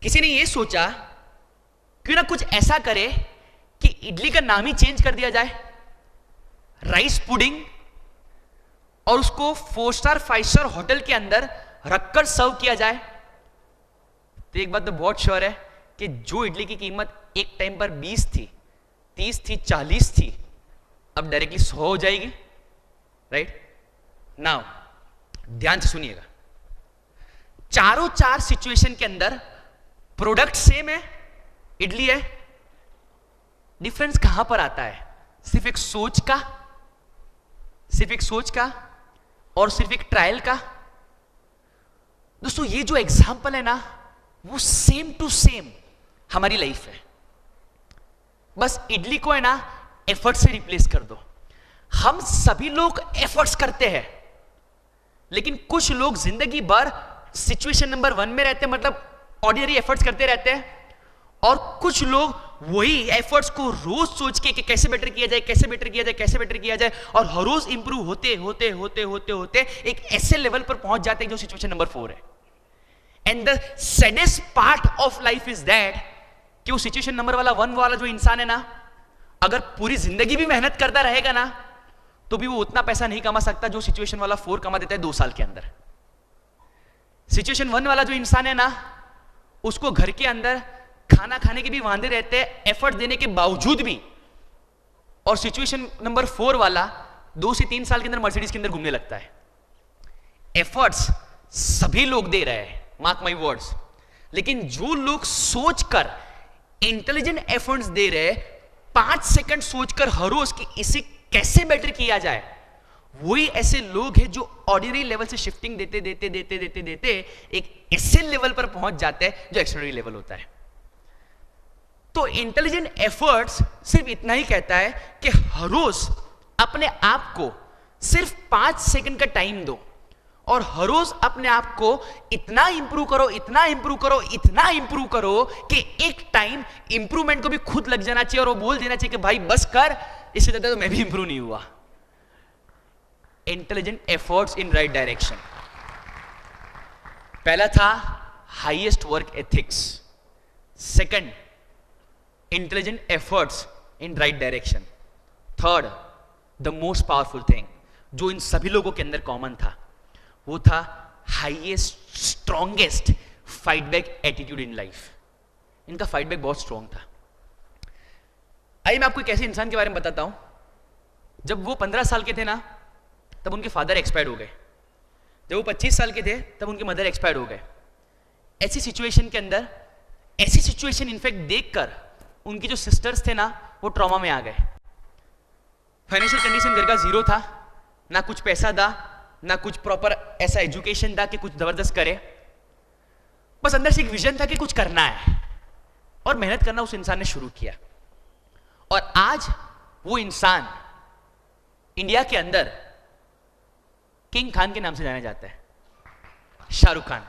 किसी ने यह सोचा क्यों ना कुछ ऐसा करे कि इडली का नाम ही चेंज कर दिया जाए, राइस पुडिंग, और उसको 4 स्टार 5 स्टार होटल के अंदर रखकर सर्व किया जाए। तो एक बात तो बहुत श्योर है कि जो इडली की कीमत एक टाइम पर 20 थी, 30 थी, 40 थी, अब डायरेक्टली 100 हो जाएगी। राइट? नाउ ध्यान से सुनिएगा, चारों 4 सिचुएशन के अंदर प्रोडक्ट सेम है, इडली है। डिफरेंस कहां पर आता है? सिर्फ एक सोच का, सिर्फ एक सोच का और सिर्फ एक ट्रायल का। दोस्तों ये जो एग्जाम्पल है ना, वो सेम टू सेम हमारी लाइफ है। बस इडली को है ना एफर्ट से रिप्लेस कर दो। हम सभी लोग एफर्ट्स करते हैं, लेकिन कुछ लोग जिंदगी भर सिचुएशन नंबर 1 में रहते हैं, मतलब ऑर्डिनरी एफर्ट्स करते रहते हैं, और कुछ लोग वही एफर्ट्स को रोज सोच के कि कैसे बेटर किया जाए, कैसे बेटर किया जाए, कैसे बेटर किया जाए, और हर रोज इंप्रूव होते होते होते होते होते एक ऐसे लेवल पर पहुंच जाते हैं जो सिचुएशन नंबर 4 है। And the saddest part of life is that कि वो सिचुएशन नंबर 1 वाला जो इंसान है ना, अगर पूरी जिंदगी भी मेहनत करता रहेगा ना, तो भी वो उतना पैसा नहीं कमा सकता जो सिचुएशन वाला 4 कमा देता है 2 साल के अंदर। सिचुएशन 1 वाला जो इंसान है ना, उसको घर के अंदर खाना खाने के भी वांदे रहते हैं एफर्ट देने के बावजूद भी, और सिचुएशन नंबर 4 वाला 2 से 3 साल के अंदर मर्सिडीज के अंदर घूमने लगता है। एफर्ट्स सभी लोग दे रहे हैं, मार्क माई वर्ड्स, लेकिन जो लोग सोचकर इंटेलिजेंट एफर्ट्स दे रहे हैं, 5 सेकंड सोचकर हर रोज कि इसे कैसे बेटर किया जाए, वही ऐसे लोग हैं जो ऑर्डिनरी लेवल से शिफ्टिंग देते देते देते देते देते एक ऐसे लेवल पर पहुंच जाते हैं जो एक्स्ट्राऑर्डिनरी लेवल होता है। तो इंटेलिजेंट एफर्ट्स सिर्फ इतना ही कहता है कि हर रोज अपने आप को सिर्फ 5 सेकंड का टाइम दो, और हर रोज अपने आप को इतना इंप्रूव करो, इतना इंप्रूव करो, इतना इंप्रूव करो कि एक टाइम इंप्रूवमेंट को भी खुद लग जाना चाहिए और वो बोल देना चाहिए कि भाई बस कर, इससे ज्यादा तो मैं भी इंप्रूव नहीं हुआ। Intelligent efforts in right direction. पहला था highest work ethics, second intelligent efforts in right direction, third the most powerful thing जो इन सभी लोगों के अंदर कॉमन था, वो था highest strongest fight back attitude in life. इनका फाइट बैक बहुत स्ट्रॉन्ग था। आइए मैं आपको एक ऐसे इंसान के बारे में बताता हूं, जब वो 15 साल के थे ना, तब उनके फादर एक्सपायर्ड हो गए। जब वो 25 साल के थे तब उनके मदर एक्सपायर्ड हो गए। ऐसी सिचुएशन के अंदर, ऐसी सिचुएशन इनफैक्ट देखकर उनकी जो सिस्टर्स थे ना, वो ट्रॉमा में आ गए। फाइनेंशियल कंडीशन घर का जीरो था, ना कुछ पैसा था, ना कुछ प्रॉपर ऐसा एजुकेशन था कि कुछ जबरदस्त करे, बस अंदर से एक विजन था कि कुछ करना है, और मेहनत करना उस इंसान ने शुरू किया। और आज वो इंसान इंडिया के अंदर किंग खान के नाम से जाना जाता है, शाहरुख खान।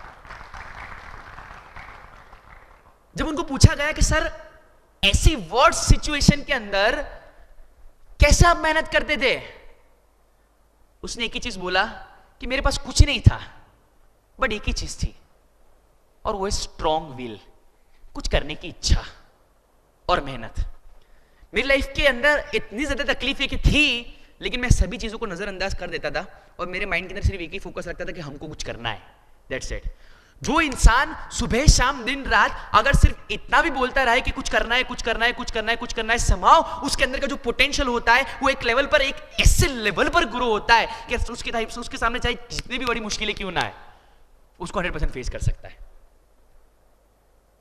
जब उनको पूछा गया कि सर ऐसी वर्ड सिचुएशन के अंदर कैसे आप मेहनत करते थे, उसने एक ही चीज बोला कि मेरे पास कुछ नहीं था, बट एक ही चीज थी, और वो है स्ट्रॉन्ग विल, कुछ करने की इच्छा और मेहनत। मेरी लाइफ के अंदर इतनी ज्यादा तकलीफें की थी, लेकिन मैं सभी चीजों को नजरअंदाज कर देता था और मेरे माइंड के अंदर सिर्फ एक ही फोकस रखता था कि हमको कुछ करना है, दैट्स इट। जो इंसान सुबह शाम दिन रात अगर सिर्फ इतना भी बोलता रहा है कि कुछ करना है, कुछ करना है, कुछ करना है, कुछ करना है, समाओ उसके अंदर का जो पोटेंशियल होता है वो एक लेवल पर, एक ऐसे लेवल पर ग्रो होता है कि उसके सामने चाहे जितनी भी बड़ी मुश्किलें क्यों ना है, उसको 100% फेस कर सकता है।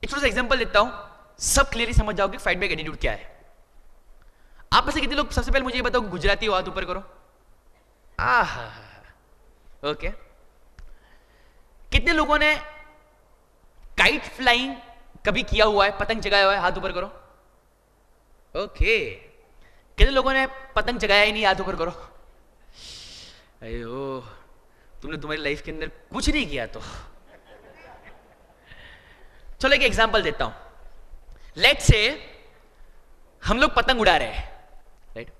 एक छोटा सा एग्जांपल देता हूं, सब क्लियरली समझ जाओगे फाइट बैक एटीट्यूड क्या है। आप में से कितने लोग, सबसे पहले मुझे ये बताओ, गुजराती हो, हाथ ऊपर करो। ओके। कितने लोगों ने काइट फ्लाइंग कभी किया हुआ है, पतंग जगाया हुआ है, हाथ ऊपर करो। ओके। कितने लोगों ने पतंग जगाया ही नहीं, हाथ ऊपर करो। अयो, तुमने तुम्हारी लाइफ के अंदर कुछ नहीं किया तो। चलो एक एग्जांपल देता हूं। लेट्स से हम लोग पतंग उड़ा रहे हैं, राइट?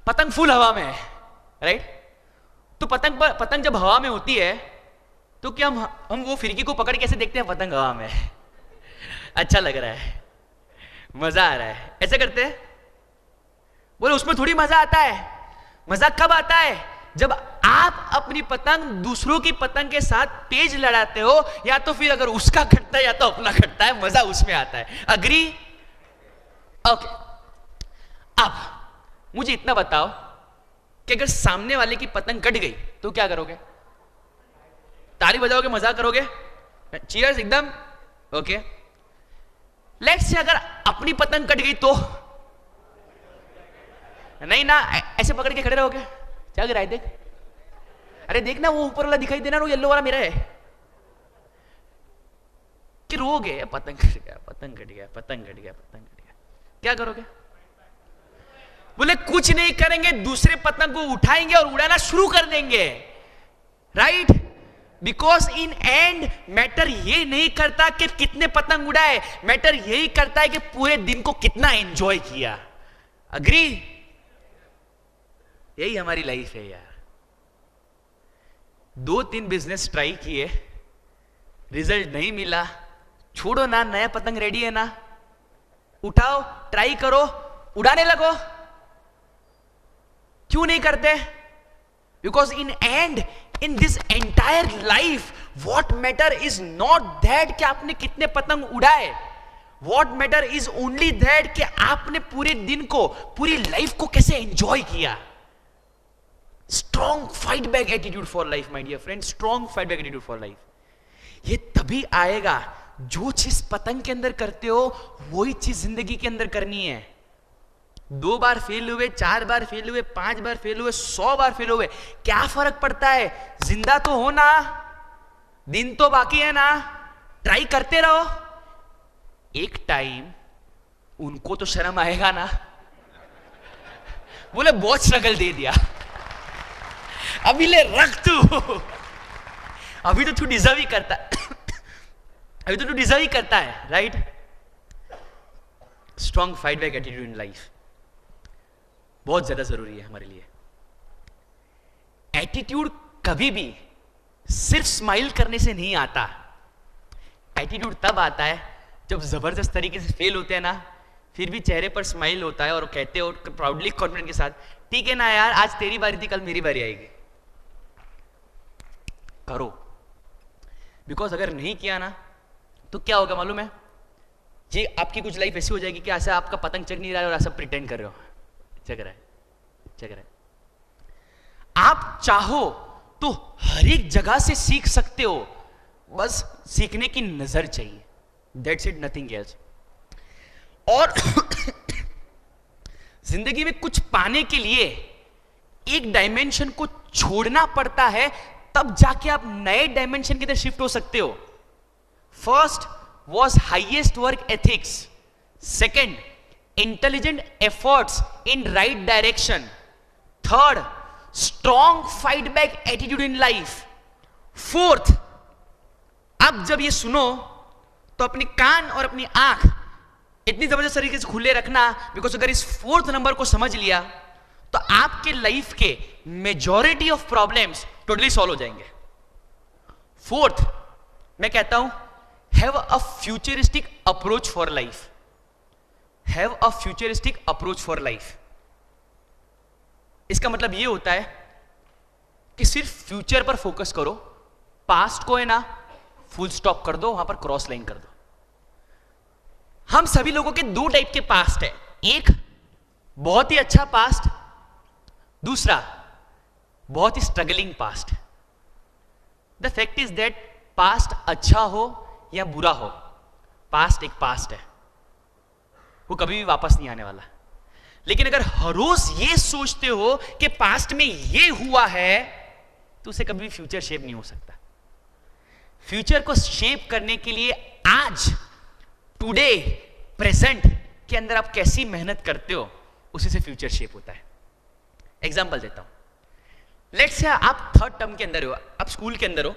पतंग फुल हवा में है, राइट? तो पतंग जब हवा में होती है तो क्या हम वो फिरकी को पकड़ कैसे देखते हैं? पतंग हवा में है, अच्छा लग रहा है, मजा आ रहा है, ऐसे करते हैं। बोले उसमें थोड़ी मजा आता है। मजा कब आता है? जब आप अपनी पतंग दूसरों की पतंग के साथ तेज लड़ाते हो, या तो फिर अगर उसका कटता है या तो अपना कटता है, मजा उसमें आता है। अग्री? ओके। अब मुझे इतना बताओ कि अगर सामने वाले की पतंग कट गई तो क्या करोगे? ताली बजाओगे, मजाक करोगे, चीयर्स एकदम? ओके। लेट्स से अगर अपनी पतंग कट गई तो नहीं ना, ऐसे पकड़ के खड़े रहोगे? क्या गिरा है देख, अरे देख ना वो ऊपर वाला दिखाई देना, वो येलो वाला मेरा है, कि रोगे? पतंग कट गया, पतंग कट गया, पतंग कट गया, पतंग कट गया, क्या करोगे? बोले कुछ नहीं करेंगे, दूसरे पतंग को उठाएंगे और उड़ाना शुरू कर देंगे, right? Because in and matter ये नहीं करता कि कितने पतंग उड़ाए, मैटर यही करता है कि पूरे दिन को कितना एंजॉय किया। अग्री? यही हमारी लाइफ है यार। 2-3 बिजनेस ट्राई किए, रिजल्ट नहीं मिला, छोड़ो ना, नया पतंग रेडी है ना, उठाओ, ट्राई करो, उड़ाने लगो। क्यों नहीं करते? Because in and in this entire life what matter is not that कि आपने कितने पतंग उड़ाए, what matter is only that कि आपने पूरे दिन को, पूरी लाइफ को कैसे एंजॉय किया। Strong fight back attitude for life my dear friend, strong fight back attitude for life. ये तभी आएगा जो चीज पतंग के अंदर करते हो वही चीज जिंदगी के अंदर करनी है। 2 बार फेल हुए, 4 बार फेल हुए, 5 बार फेल हुए, 100 बार फेल हुए, क्या फर्क पड़ता है? जिंदा तो हो ना, दिन तो बाकी है ना, ट्राई करते रहो। एक टाइम उनको तो शर्म आएगा ना, बोले बहुत स्ट्रगल दे दिया, अभी ले रख तू, अभी तो तू डिजर्व ही करता है, अभी तो तू डिजर्व ही करता है, right? Strong fight back attitude in life बहुत ज्यादा जरूरी है हमारे लिए। एटीट्यूड कभी भी सिर्फ स्माइल करने से नहीं आता। एटीट्यूड तब आता है जब जबरदस्त तरीके से फेल होते हैं ना, फिर भी चेहरे पर स्माइल होता है और कहते हो प्राउडली, कॉन्फिडेंट के साथ, ठीक है ना यार, आज तेरी बारी थी, कल मेरी बारी आएगी, करो। बिकॉज अगर नहीं किया ना तो क्या होगा मालूम है? ये आपकी कुछ लाइफ ऐसी हो जाएगी कि ऐसा आपका पतंग चग नहीं रहा है और ऐसा प्रिटेंड कर रहे हो चग रहा है, चग रहा है। आप चाहो तो हर एक जगह से सीख सकते हो, बस सीखने की नजर चाहिए, दैट्स इट, नथिंग एल्स। और जिंदगी में कुछ पाने के लिए एक डायमेंशन को छोड़ना पड़ता है, तब जाके आप नए डायमेंशन की तरफ शिफ्ट हो सकते हो। First was highest work ethics, second intelligent efforts in right direction. Third, strong fight back attitude in life. Fourth, अब जब ये सुनो तो अपनी कान और अपनी आंख इतनी जबरदस्त तरीके से खुले रखना, बिकॉज अगर इस फोर्थ नंबर को समझ लिया तो आपके लाइफ के majority of problems totally solve हो जाएंगे। फोर्थ, मैं कहता हूं have a futuristic approach for life. Have a futuristic approach for life. इसका मतलब यह होता है कि सिर्फ फ्यूचर पर फोकस करो, पास्ट को है ना फुल स्टॉप कर दो, वहां पर क्रॉस लाइन कर दो। हम सभी लोगों के दो टाइप के पास्ट है, एक बहुत ही अच्छा पास्ट, दूसरा बहुत ही struggling past. The fact is that past अच्छा हो या बुरा हो, पास्ट एक पास्ट है, वो कभी भी वापस नहीं आने वाला। लेकिन अगर हर रोज ये सोचते हो कि पास्ट में ये हुआ है, तो उसे कभी भी फ्यूचर शेप नहीं हो सकता। फ्यूचर को शेप करने के लिए आज, टुडे, प्रेजेंट के अंदर आप कैसी मेहनत करते हो, उसी से फ्यूचर शेप होता है। एग्जांपल देता हूं। लेट्स से आप थर्ड टर्म के अंदर हो, आप स्कूल के अंदर हो,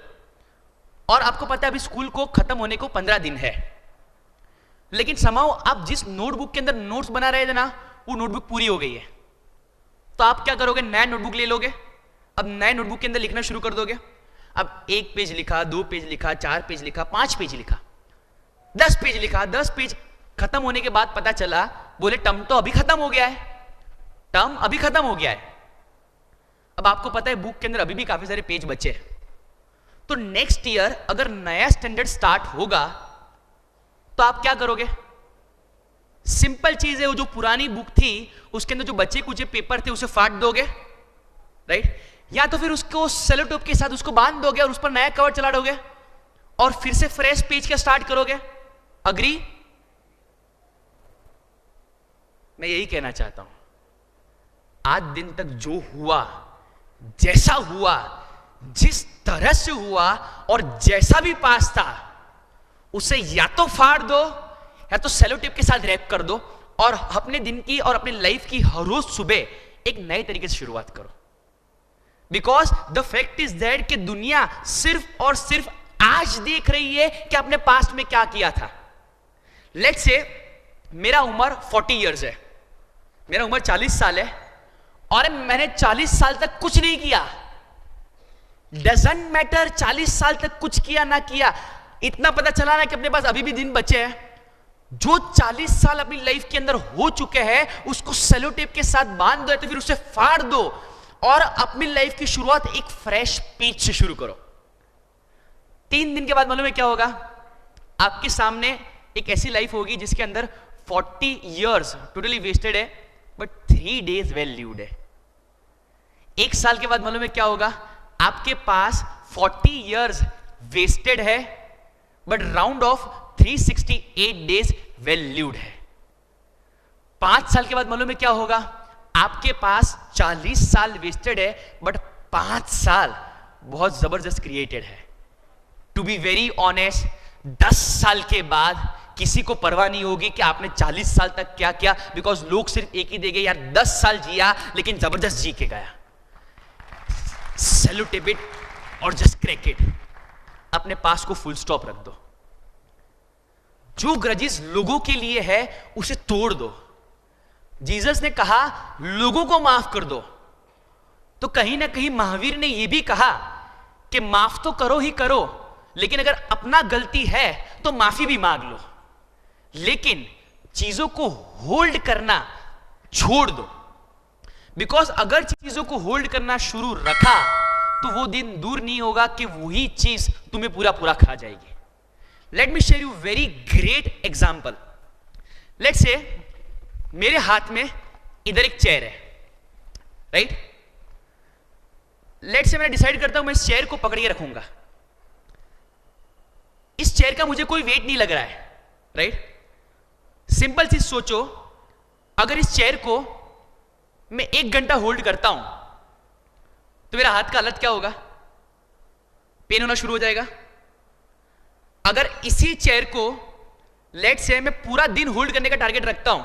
और आपको पता है अभी स्कूल को खत्म होने को 15 दिन है, लेकिन समाओ आप जिस नोटबुक के अंदर नोट्स बना रहे थे ना, वो नोटबुक पूरी हो गई है। तो आप क्या करोगे, नया नोटबुक ले लोगे, अब नए नोटबुक के अंदर लिखना शुरू कर दोगे। अब 1 पेज लिखा, 2 पेज लिखा, 4 पेज लिखा, 5 पेज लिखा, 10 पेज लिखा। 10 पेज खत्म होने के बाद पता चला, बोले टर्म तो अभी खत्म हो गया है, टर्म अभी खत्म हो गया है। अब आपको पता है बुक के अंदर अभी भी काफी सारे पेज बचे हैं। तो नेक्स्ट ईयर अगर नया स्टैंडर्ड स्टार्ट होगा तो आप क्या करोगे? सिंपल चीज है, वो जो पुरानी बुक थी उसके अंदर जो बचे कुछ पेपर थे उसे फाड़ दोगे, राइट? या तो फिर उसको सेलो टेप के साथ उसको बांध दोगे और उस पर नया कवर चला दोगे और फिर से फ्रेश पेज का स्टार्ट करोगे। अग्री? मैं यही कहना चाहता हूं, आज दिन तक जो हुआ, जैसा हुआ, जिस तरह से हुआ और जैसा भी पास था, उसे या तो फाड़ दो या तो सेलो टेप के साथ रैप कर दो और अपने दिन की और अपने लाइफ की हर रोज सुबह एक नए तरीके से शुरुआत करो। Because the fact is that कि दुनिया सिर्फ और सिर्फ आज देख रही है कि आपने पास्ट में क्या किया था। लेट्स से मेरा उम्र 40 इयर्स है, मेरा उम्र 40 साल है और मैंने 40 साल तक कुछ नहीं किया। डजंट मैटर 40 साल तक कुछ किया ना किया, इतना पता चला ना कि अपने पास अभी भी दिन बचे हैं। जो 40 साल अपनी लाइफ के अंदर हो चुके हैं उसको सेलो टेप के साथ बांध दो या तो फिर उसे फाड़ दो और अपनी लाइफ की शुरुआत एक फ्रेश पेज से शुरू करो। 3 दिन के बाद मालूम है क्या होगा? आपके सामने एक ऐसी लाइफ होगी जिसके अंदर 40 इयर्स टोटली वेस्टेड है बट 3 डेज वेल लिव्ड है। 1 साल के बाद मालूम है क्या होगा? आपके पास 40 इयर्स वेस्टेड है but round of 368 days well lived है। 5 साल के बाद मालूम है क्या होगा? आपके पास 40 साल वेस्टेड है बट 5 साल बहुत जबरदस्त क्रिएटेड है। टू बी वेरी ऑनेस्ट, 10 साल के बाद किसी को परवाह नहीं होगी कि आपने 40 साल तक क्या किया, बिकॉज लोग सिर्फ एक ही देंगे, यार 10 साल जिया लेकिन जबरदस्त जी के गया। सेल्यूट इट और जस्ट क्रैक इट। अपने पास को फुल स्टॉप रख दो। जो ग्रजेस लोगों के लिए है उसे तोड़ दो। जीसस ने कहा लोगों को माफ कर दो, तो कहीं ना कहीं महावीर ने यह भी कहा कि माफ तो करो ही करो, लेकिन अगर अपना गलती है तो माफी भी मांग लो, लेकिन चीजों को होल्ड करना छोड़ दो। बिकॉज अगर चीजों को होल्ड करना शुरू रखा तो वो दिन दूर नहीं होगा कि वही चीज तुम्हें पूरा पूरा खा जाएगी। Let me share you very great example. Let's say मेरे हाथ में इधर एक चेयर है, राइट? लेट्स से मैं डिसाइड करता हूं मैं इस चेयर को पकड़ के रखूंगा। इस चेयर का मुझे कोई वेट नहीं लग रहा है, राइट? सिंपल चीज सोचो, अगर इस चेयर को मैं 1 घंटा होल्ड करता हूं तो मेरा हाथ का हालत क्या होगा? पेन होना शुरू हो जाएगा। अगर इसी चेयर को लेट्स से मैं पूरा दिन होल्ड करने का टारगेट रखता हूं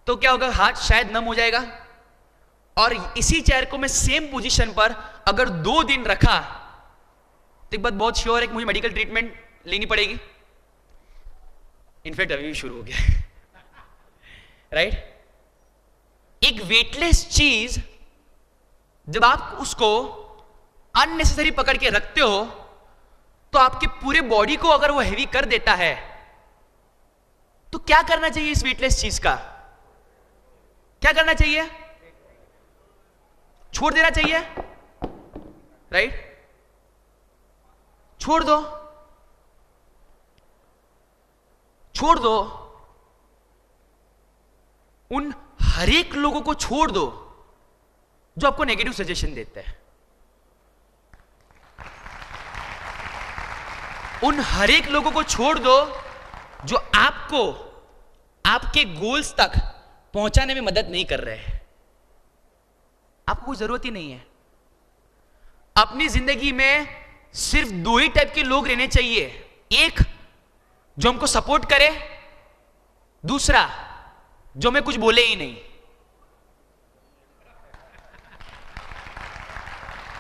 तो क्या होगा, हाथ शायद नम हो जाएगा। और इसी चेयर को मैं सेम पोजीशन पर अगर 2 दिन रखा तो एक बात बहुत श्योर है कि मुझे मेडिकल ट्रीटमेंट लेनी पड़ेगी। इनफैक्ट अभी भी शुरू हो गया राइट। एक वेटलेस चीज जब आप उसको अननेसेसरी पकड़ के रखते हो तो आपके पूरे बॉडी को अगर वो हैवी कर देता है तो क्या करना चाहिए इस वेटलेस चीज का? क्या करना चाहिए? छोड़ देना चाहिए, राइट? छोड़ दो, छोड़ दो। उन हर एक लोगों को छोड़ दो जो आपको नेगेटिव सजेशन देते हैं। उन हर एक लोगों को छोड़ दो जो आपको आपके गोल्स तक पहुंचाने में मदद नहीं कर रहे हैं। आपको कोई जरूरत ही नहीं है। अपनी जिंदगी में सिर्फ 2 ही टाइप के लोग रहने चाहिए। एक जो हमको सपोर्ट करे, दूसरा जो हमें कुछ बोले ही नहीं।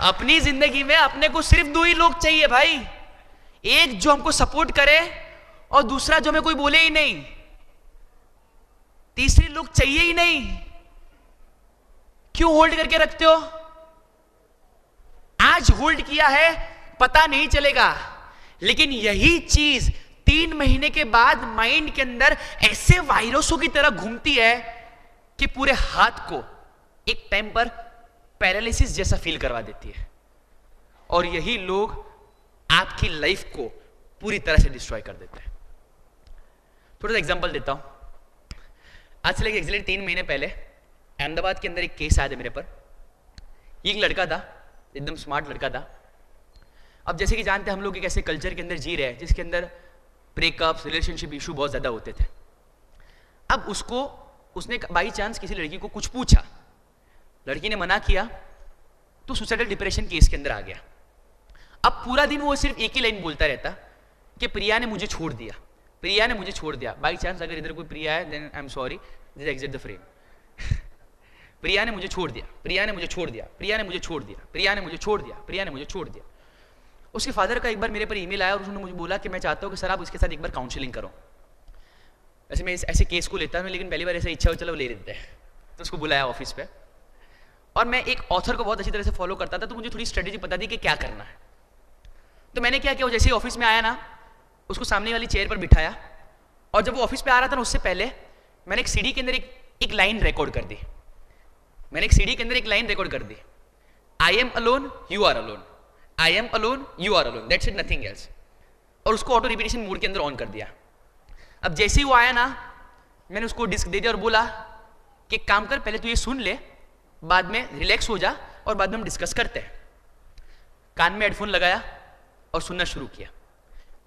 अपनी जिंदगी में अपने को सिर्फ 2 ही लोग चाहिए भाई। एक जो हमको सपोर्ट करे और दूसरा जो हमें कोई बोले ही नहीं। तीसरे लोग चाहिए ही नहीं। क्यों होल्ड करके रखते हो? आज होल्ड किया है पता नहीं चलेगा, लेकिन यही चीज 3 महीने के बाद माइंड के अंदर ऐसे वायरसों की तरह घूमती है कि पूरे हाथ को एक टाइम पर पैरालिसिस जैसा फील करवा देती है। और यही लोग आपकी लाइफ को पूरी तरह से डिस्ट्रॉय कर देते हैं। थोड़ा सा एग्जांपल देता हूं। आज से एग्जैक्टली 3 महीने पहले अहमदाबाद के अंदर एक केस आया था मेरे पर। एक लड़का था, एकदम स्मार्ट लड़का था। अब जैसे कि जानते हैं हम लोग एक ऐसे कल्चर के अंदर जी रहे हैं जिसके अंदर ब्रेकअप्स, रिलेशनशिप इशू बहुत ज्यादा होते थे। अब उसने बाई चांस किसी लड़की को कुछ पूछा, लड़की ने मना किया तो सुसाइडल डिप्रेशन केस के अंदर आ गया। अब पूरा दिन वो सिर्फ एक ही लाइन बोलता रहता कि प्रिया ने मुझे छोड़ दिया, प्रिया ने मुझे छोड़ दिया। बाई चांस अगर इधर कोई प्रिया है then I am sorry, this exit the frame. Priya ने मुझे छोड़ दिया, प्रिया ने मुझे छोड़ दिया, प्रिया ने मुझे छोड़ दिया, प्रिया ने मुझे छोड़ दिया, प्रिया ने मुझे छोड़ दिया। उसके फादर का एक बार मेरे पर ईमेल आया और उसने मुझे बोला कि मैं चाहता हूँ कि सर आप उसके साथ एक बार काउंसलिंग करो। वैसे मैं ऐसे केस को लेता हूँ लेकिन पहली बार ऐसा इच्छा हो चलो ले लेते हैं, तो उसको बुलाया ऑफिस पे। और मैं एक ऑथर को बहुत अच्छी तरह से फॉलो करता था तो मुझे थोड़ी स्ट्रेटेजी पता थी कि क्या करना है। तो मैंने क्या किया, जैसे ही ऑफिस में आया ना उसको सामने वाली चेयर पर बिठाया और जब वो ऑफिस पे आ रहा था ना उससे पहले मैंने एक सीडी के अंदर एक लाइन रिकॉर्ड कर दी। मैंने एक सीडी के अंदर एक लाइन रिकॉर्ड कर दी, I am alone you are alone, I am alone you are alone, that's it, nothing else. और उसको ऑटो रिपीटेशन मोड के अंदर ऑन कर दिया। अब जैसे ही वो आया ना मैंने उसको डिस्क दे दिया और बोला कि एक काम कर, पहले तू ये सुन ले, बाद में रिलैक्स हो जा और बाद में हम डिस्कस करते हैं। कान में हेडफोन लगाया और सुनना शुरू किया।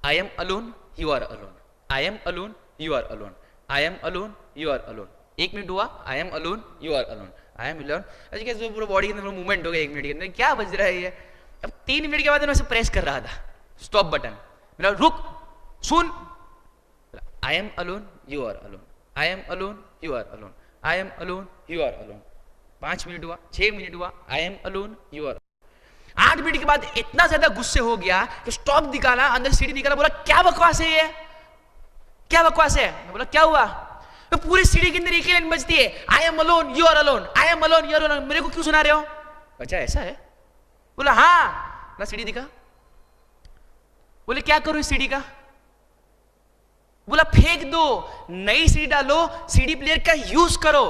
I am alone you are alone, I am alone you are alone, I am alone you are alone. 1 minute हुआ, I am alone you are alone, I am alone. अच्छा कैसे पूरा बॉडी के अंदर मूवमेंट हो गया 1 मिनट के अंदर, क्या बज रहा है ये। अब 3 मिनट के बाद मैं उसे प्रेस कर रहा था स्टॉप बटन, मेरा रुक सुन, I am alone you are alone, I am alone you are alone, I am alone you are alone. 5 minute हुआ, 6 मिनट हुआ, I am alone you are. 8 minute के बाद इतना ज्यादा गुस्से हो गया कि स्टॉप निकाला, अंदर सीढ़ी निकाला, बोला क्या बकवास है ये, क्या बकवास है। मैं बोला क्या हुआ। तो पूरी सीढ़ी के अंदर एक ही लाइन बजती है, I am alone you are alone, I am alone you are alone. मेरे को क्यों सुना रहे हो। अच्छा ऐसा है। बोला हाँ। ना सीढ़ी दिखा। बोले क्या करो इस सीढ़ी का। बोला फेंक दो, नई सीढ़ी डालो, सीडी प्लेयर का यूज करो।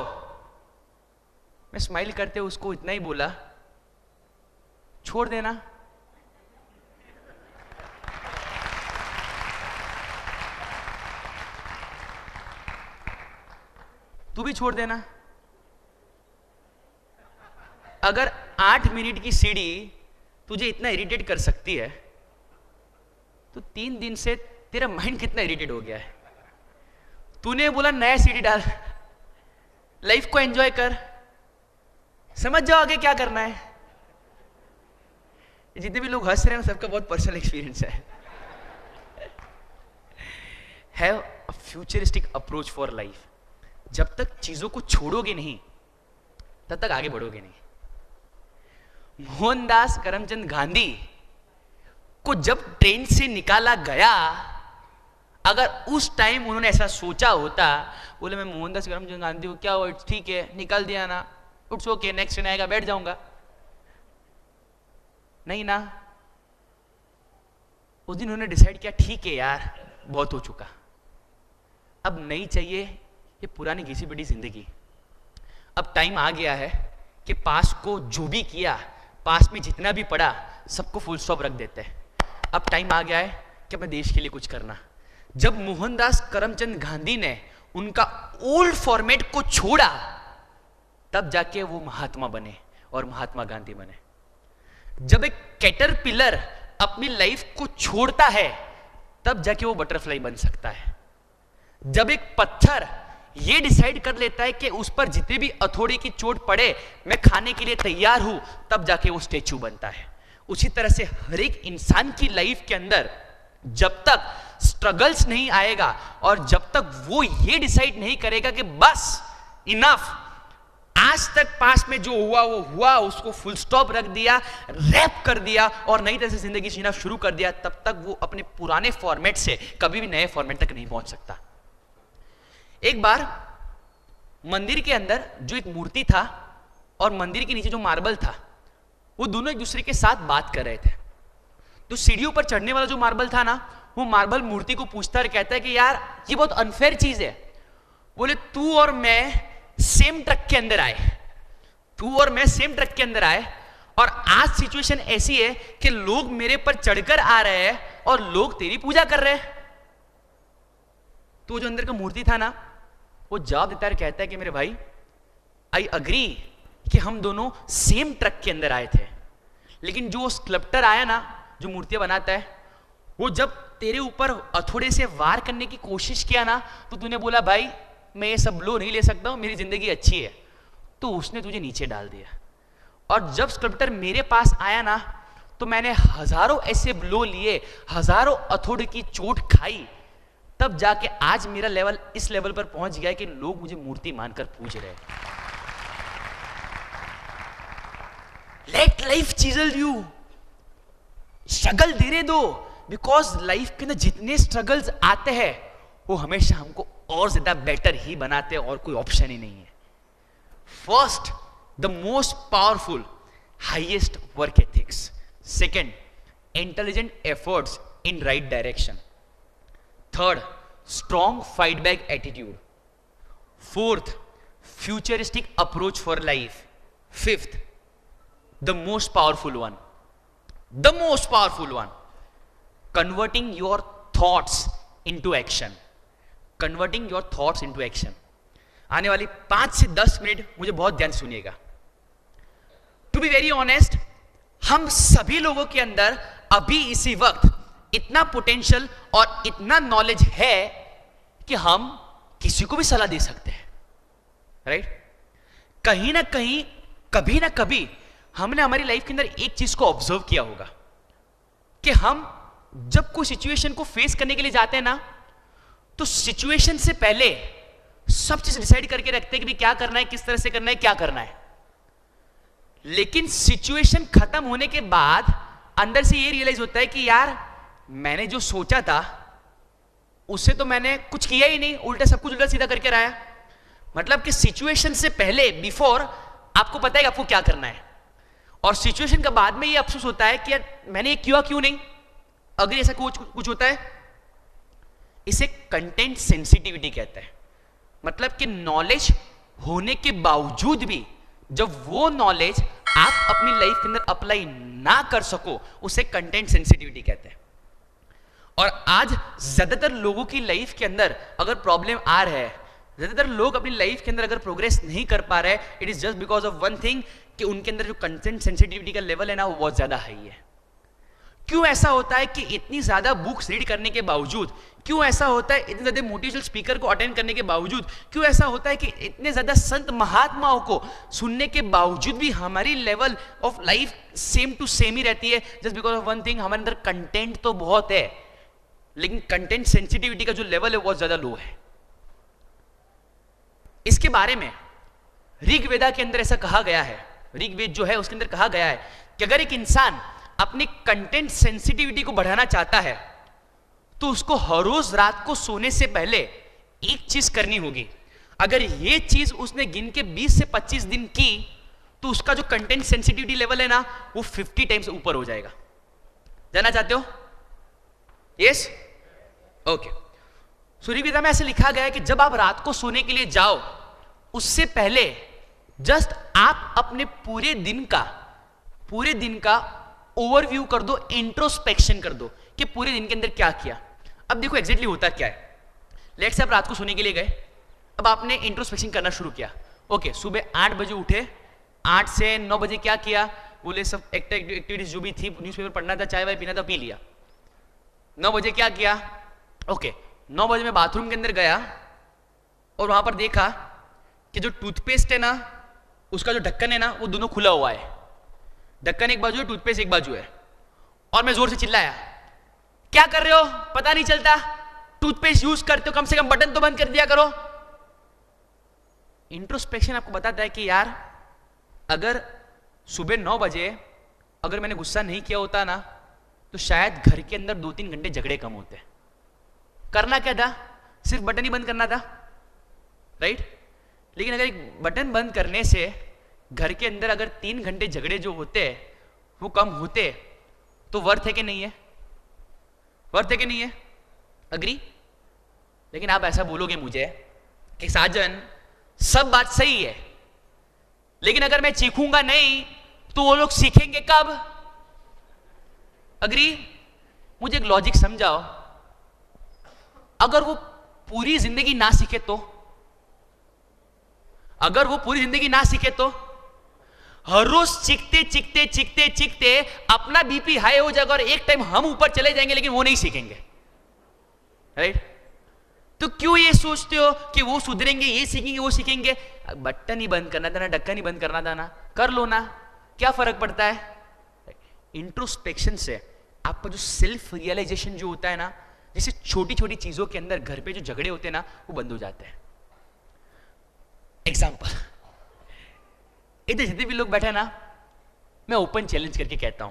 मैं स्माइल करते उसको इतना ही बोला, छोड़ देना। तू भी छोड़ देना। अगर 8 मिनट की सीढ़ी तुझे इतना इरिटेट कर सकती है तो 3 दिन से तेरा माइंड कितना इरिटेट हो गया है। तूने बोला नया सीढ़ी डाल, लाइफ को एंजॉय कर, समझ जाओ आगे क्या करना है। जितने भी लोग हंस रहे हैं सबका बहुत पर्सनल एक्सपीरियंस है। Have a futuristic approach for life. जब तक चीजों को छोड़ोगे नहीं तब तक आगे बढ़ोगे नहीं। मोहनदास करमचंद गांधी को जब ट्रेन से निकाला गया, अगर उस टाइम उन्होंने ऐसा सोचा होता, बोले मैं मोहनदास करमचंद गांधी हूं, क्या हो, ठीक है निकाल दिया ना, इट्स ओके, नेक्स्ट ट्रेन आएगा बैठ जाऊंगा, नहीं ना। उस दिन उन्होंने डिसाइड किया ठीक है यार बहुत हो चुका, अब नहीं चाहिए ये पुरानी घिसी पिटी जिंदगी। अब टाइम आ गया है कि पास को जो भी किया, पास में जितना भी पड़ा, सबको फुल स्टॉप रख देते हैं। अब टाइम आ गया है कि अपने देश के लिए कुछ करना। जब मोहनदास करमचंद गांधी ने उनका ओल्ड फॉर्मेट को छोड़ा, तब जाके वो महात्मा बने और महात्मा गांधी बने। जब एक कैटरपिलर अपनी लाइफ को छोड़ता है, तब जाके वो बटरफ्लाई बन सकता है। जब एक पत्थर ये डिसाइड कर लेता है कि उस पर जितने भी हथौड़े की चोट पड़े मैं खाने के लिए तैयार हूं, तब जाके वो स्टैचू बनता है। उसी तरह से हर एक इंसान की लाइफ के अंदर जब तक स्ट्रगल्स नहीं आएगा और जब तक वो ये डिसाइड नहीं करेगा कि बस इनफ, आज तक पास में जो हुआ वो हुआ, उसको फुल स्टॉप रख दिया, रैप कर दिया और नई तरह से जिंदगी जीना शुरू कर दिया, तब तक वो अपने पुराने फॉर्मेट से कभी भी नए फॉर्मेट तक नहीं पहुंच सकता। एक बार मंदिर के अंदर जो एक मूर्ति था और मंदिर के नीचे जो मार्बल था, वो दोनों एक दूसरे के साथ बात कर रहे थे। तो सीढ़ियों पर चढ़ने वाला जो मार्बल था ना, वो मार्बल मूर्ति को पूछता है, कहता है कि यार ये बहुत अनफेयर चीज है। बोले तू और मैं सेम ट्रक के अंदर आए, तू और मैं सेम ट्रक के अंदर आए और आज सिचुएशन ऐसी है कि लोग मेरे पर चढ़कर आ रहे हैं और लोग तेरी पूजा कर रहे हैं। तो जो अंदर का मूर्ति था ना, वो जवाब देता है, कहता है कि मेरे भाई आई अग्री कि हम दोनों सेम ट्रक के अंदर आए थे, लेकिन जो स्कल्प्टर आया ना, जो मूर्तियां बनाता है, वो जब तेरे ऊपर हथौड़े से वार करने की कोशिश किया ना, तो तूने बोला भाई मैं ये सब ब्लो नहीं ले सकता हूं, मेरी जिंदगी अच्छी है, तो उसने तुझे नीचे डाल दिया। और जब स्कल्प्टर मेरे पास आया ना, तो मैंने हजारों ऐसे ब्लो लिए, हजारों हथौड़े की चोट खाई, तब जाके आज मेरा लेवल इस लेवल पर पहुंच गया है कि लोग मुझे मूर्ति मानकर पूज रहे हैं। Late life chisel you, struggle धीरे दो, बिकॉज लाइफ के अंदर जितने स्ट्रगल्स आते हैं वो हमेशा हमको और ज्यादा बेटर ही बनाते हैं और कोई ऑप्शन ही नहीं है। First, the most powerful highest work ethics. Second, intelligent efforts in right direction. Third, strong fight back attitude. Fourth, futuristic approach for life. Fifth, the most powerful one, the most powerful one, converting your thoughts into action. Converting your thoughts into action. आने वाली 5 से 10 minute मुझे बहुत ध्यान सुनिएगा। To be very honest, हम सभी लोगों के अंदर अभी इसी वक्त इतना पोटेंशियल और इतना नॉलेज है कि हम किसी को भी सलाह दे सकते हैं, राइट? कहीं ना कहीं, कभी ना कभी हमने हमारी लाइफ के अंदर एक चीज को ऑब्जर्व किया होगा कि हम जब कोई सिचुएशन को फेस करने के लिए जाते हैं ना, तो सिचुएशन से पहले सब चीज डिसाइड करके रखते हैं कि भी क्या करना है, किस तरह से करना है, क्या करना है। लेकिन सिचुएशन खत्म होने के बाद अंदर से ये रियलाइज होता है कि यार मैंने जो सोचा था उससे तो मैंने कुछ किया ही नहीं, उल्टा सब कुछ उल्टा सीधा करके रहा। मतलब कि सिचुएशन से पहले, बिफोर, आपको पता है कि आपको क्या करना है, और सिचुएशन के बाद में ये अफसोस होता है कि यार मैंने ये किया क्यों नहीं। अगर ऐसा कुछ होता है, इसे कंटेंट सेंसिटिविटी कहते हैं। मतलब कि नॉलेज होने के बावजूद भी जब वो नॉलेज आप अपनी लाइफ के अंदर अप्लाई ना कर सको, उसे कंटेंट सेंसिटिविटी कहते हैं। और आज ज्यादातर लोगों की लाइफ के अंदर अगर प्रॉब्लम आ रहा है, ज्यादातर लोग अपनी लाइफ के अंदर अगर प्रोग्रेस नहीं कर पा रहे, it is just because of one thing, कि उनके अंदर जो कंटेंट सेंसिटिविटी का लेवल है ना, वो बहुत ज्यादा हाई है। क्यों ऐसा होता है कि इतनी ज्यादा बुक्स रीड करने के बावजूद, क्यों ऐसा होता है इतने ज्यादा मोटिवेशनल स्पीकर को अटेंड करने के बावजूद, क्यों ऐसा होता है कि इतने ज्यादा संत महात्माओं को सुनने के बावजूद भी हमारी level of life same to same ही रहती है? Just because of one thing, हमारे अंदर कंटेंट तो बहुत है, लेकिन कंटेंट सेंसिटिविटी का जो लेवल है बहुत ज्यादा लो है। इसके बारे में ऋग्वेदा के अंदर ऐसा कहा गया है, ऋग्वेद जो है उसके अंदर कहा गया है कि अगर एक इंसान अपनी कंटेंट सेंसिटिविटी को बढ़ाना चाहता है तो उसको हर रोज रात को सोने से पहले एक चीज करनी होगी। अगर ये चीज उसने गिन के 20 से 25 दिन की तो उसका जो कंटेंट सेंसिटिविटी लेवल है ना वो 50 टाइम्स ऊपर हो जाएगा। जानना चाहते हो? Yes, okay. सूर्यवेदा में ऐसे लिखा गया है कि जब आप रात को सोने के लिए जाओ उससे पहले जस्ट आप अपने पूरे दिन का ओवरव्यू कर दो, इंट्रोस्पेक्शन कर दो कि पूरे दिन के अंदर क्या किया। अब देखो एग्जैक्टली होता क्या है। लेट्स से आप रात को सोने के लिए गए, अब आपने इंट्रोस्पेक्शन करना शुरू किया। ओके, सुबह 8 बजे उठे, 8 से 9 बजे क्या किया, बोले सब एक्टिविटीज जो भी थी, न्यूज़पेपर पढ़ना था, चाय वाय पीना था, पी लिया। 9 बजे क्या किया, ओके 9 बजे मैं बाथरूम के अंदर गया और वहां पर देखा कि जो टूथपेस्ट है ना उसका जो ढक्कन है ना वो दोनों खुला हुआ है। ढक्कन एक बाजू है, टूथपेस्ट एक बाजू है। और मैं जोर से चिल्लाया, क्या कर रहे हो, पता नहीं चलता, टूथपेस्ट यूज करते हो, कम से कम बटन तो बंद कर दिया करो। इंट्रोस्पेक्शन आपको बताता है कि यार अगर सुबह 9 बजे अगर मैंने गुस्सा नहीं किया होता ना तो शायद घर के अंदर 2-3 घंटे झगड़े कम होते। करना क्या था, सिर्फ बटन ही बंद करना था, राइट? लेकिन अगर एक बटन बंद करने से घर के अंदर अगर 3 घंटे झगड़े जो होते वो कम होते तो वर्थ है कि नहीं है? वर्थ है कि नहीं है? अग्री? लेकिन आप ऐसा बोलोगे मुझे कि साजन सब बात सही है, लेकिन अगर मैं सीखूंगा नहीं तो वो लोग सीखेंगे कब? अग्री? मुझे एक लॉजिक समझाओ, अगर वो पूरी जिंदगी ना सीखे तो? अगर वो पूरी जिंदगी ना सीखे तो हर रोज चीखते अपना बीपी हाई हो जाएगा और एक टाइम हम ऊपर चले जाएंगे, लेकिन वो नहीं सीखेंगे, राइट? तो क्यों ये सोचते हो कि वो सुधरेंगे, ये सीखेंगे, वो सीखेंगे? बटन ही बंद करना था ना, ढक्कन ही बंद करना था ना, कर लो ना, क्या फर्क पड़ता है? इंट्रोस्पेक्शन से आपका जो सेल्फ रियलाइजेशन जो होता है ना, जैसे छोटी छोटी चीजों के अंदर घर पे जो झगड़े होते हैं ना वो बंद हो जाते हैं। एग्जाम्पल, इधर जितने भी लोग बैठे ना, मैं ओपन चैलेंज करके कहता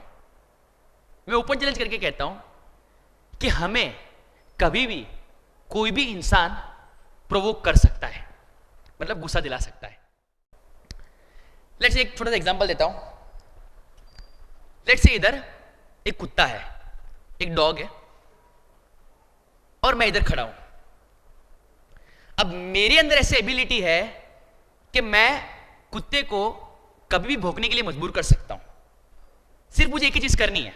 हूं कि हमें कभी भी कोई भी इंसान प्रोवोक कर सकता है, मतलब गुस्सा दिला सकता है। लेट्स से एक छोटा सा एग्जांपल देता हूं। लेट्स से इधर एक कुत्ता है, एक डॉग है, और मैं इधर खड़ा हूं। अब मेरे अंदर ऐसी एबिलिटी है कि मैं कुत्ते को कभी भी भौंकने के लिए मजबूर कर सकता हूं। सिर्फ मुझे एक ही चीज करनी है,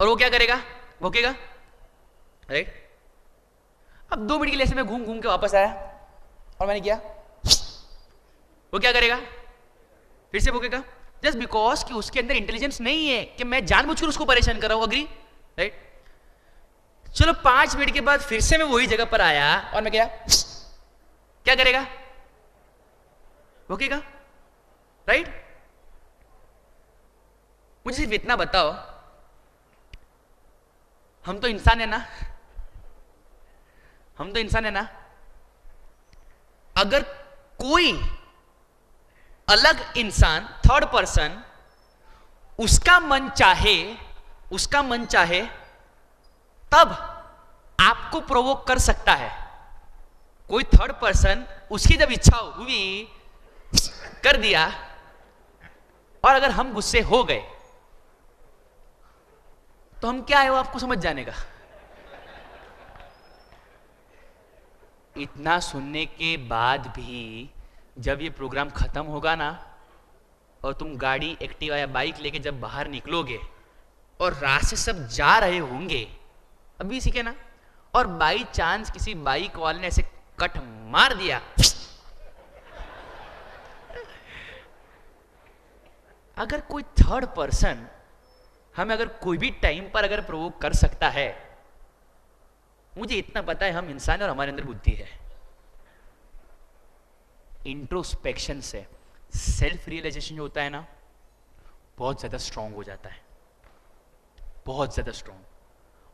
और वो क्या करेगा? भौंकेगा, राइट? अब 2 मिनट के लिए ऐसे मैं घूम घूम के वापस आया और मैंने किया, वो क्या करेगा? फिर से भौंकेगा, जस्ट बिकॉज कि उसके अंदर इंटेलिजेंस नहीं है कि मैं जानबूझकर उसको परेशान कर रहा हूं। Agree, right? चलो 5 मिनट के बाद फिर से मैं वही जगह पर आया और मैं क्या करेगा? भौंकेगा, राइट? मुझे सिर्फ इतना बताओ, हम तो इंसान है ना, अगर कोई अलग इंसान, थर्ड पर्सन, उसका मन चाहे तब आपको प्रोवोक कर सकता है। कोई थर्ड पर्सन उसकी जब इच्छा हुई कर दिया, और अगर हम गुस्से हो गए तो हम क्या है वो आपको समझ जाने का। इतना सुनने के बाद भी जब ये प्रोग्राम खत्म होगा ना और तुम गाड़ी, एक्टिवा या बाइक लेके जब बाहर निकलोगे और रास्ते सब जा रहे होंगे, अभी सीखे ना, और बाई चांस किसी बाइक वाले ने ऐसे कट मार दिया, अगर कोई थर्ड पर्सन हमें अगर कोई भी टाइम पर अगर प्रोवोक कर सकता है, मुझे इतना पता है हम इंसान और हमारे अंदर बुद्धि है। इंट्रोस्पेक्शन से सेल्फ रियलाइजेशन जो होता है ना बहुत ज्यादा स्ट्रांग हो जाता है, बहुत ज्यादा स्ट्रांग,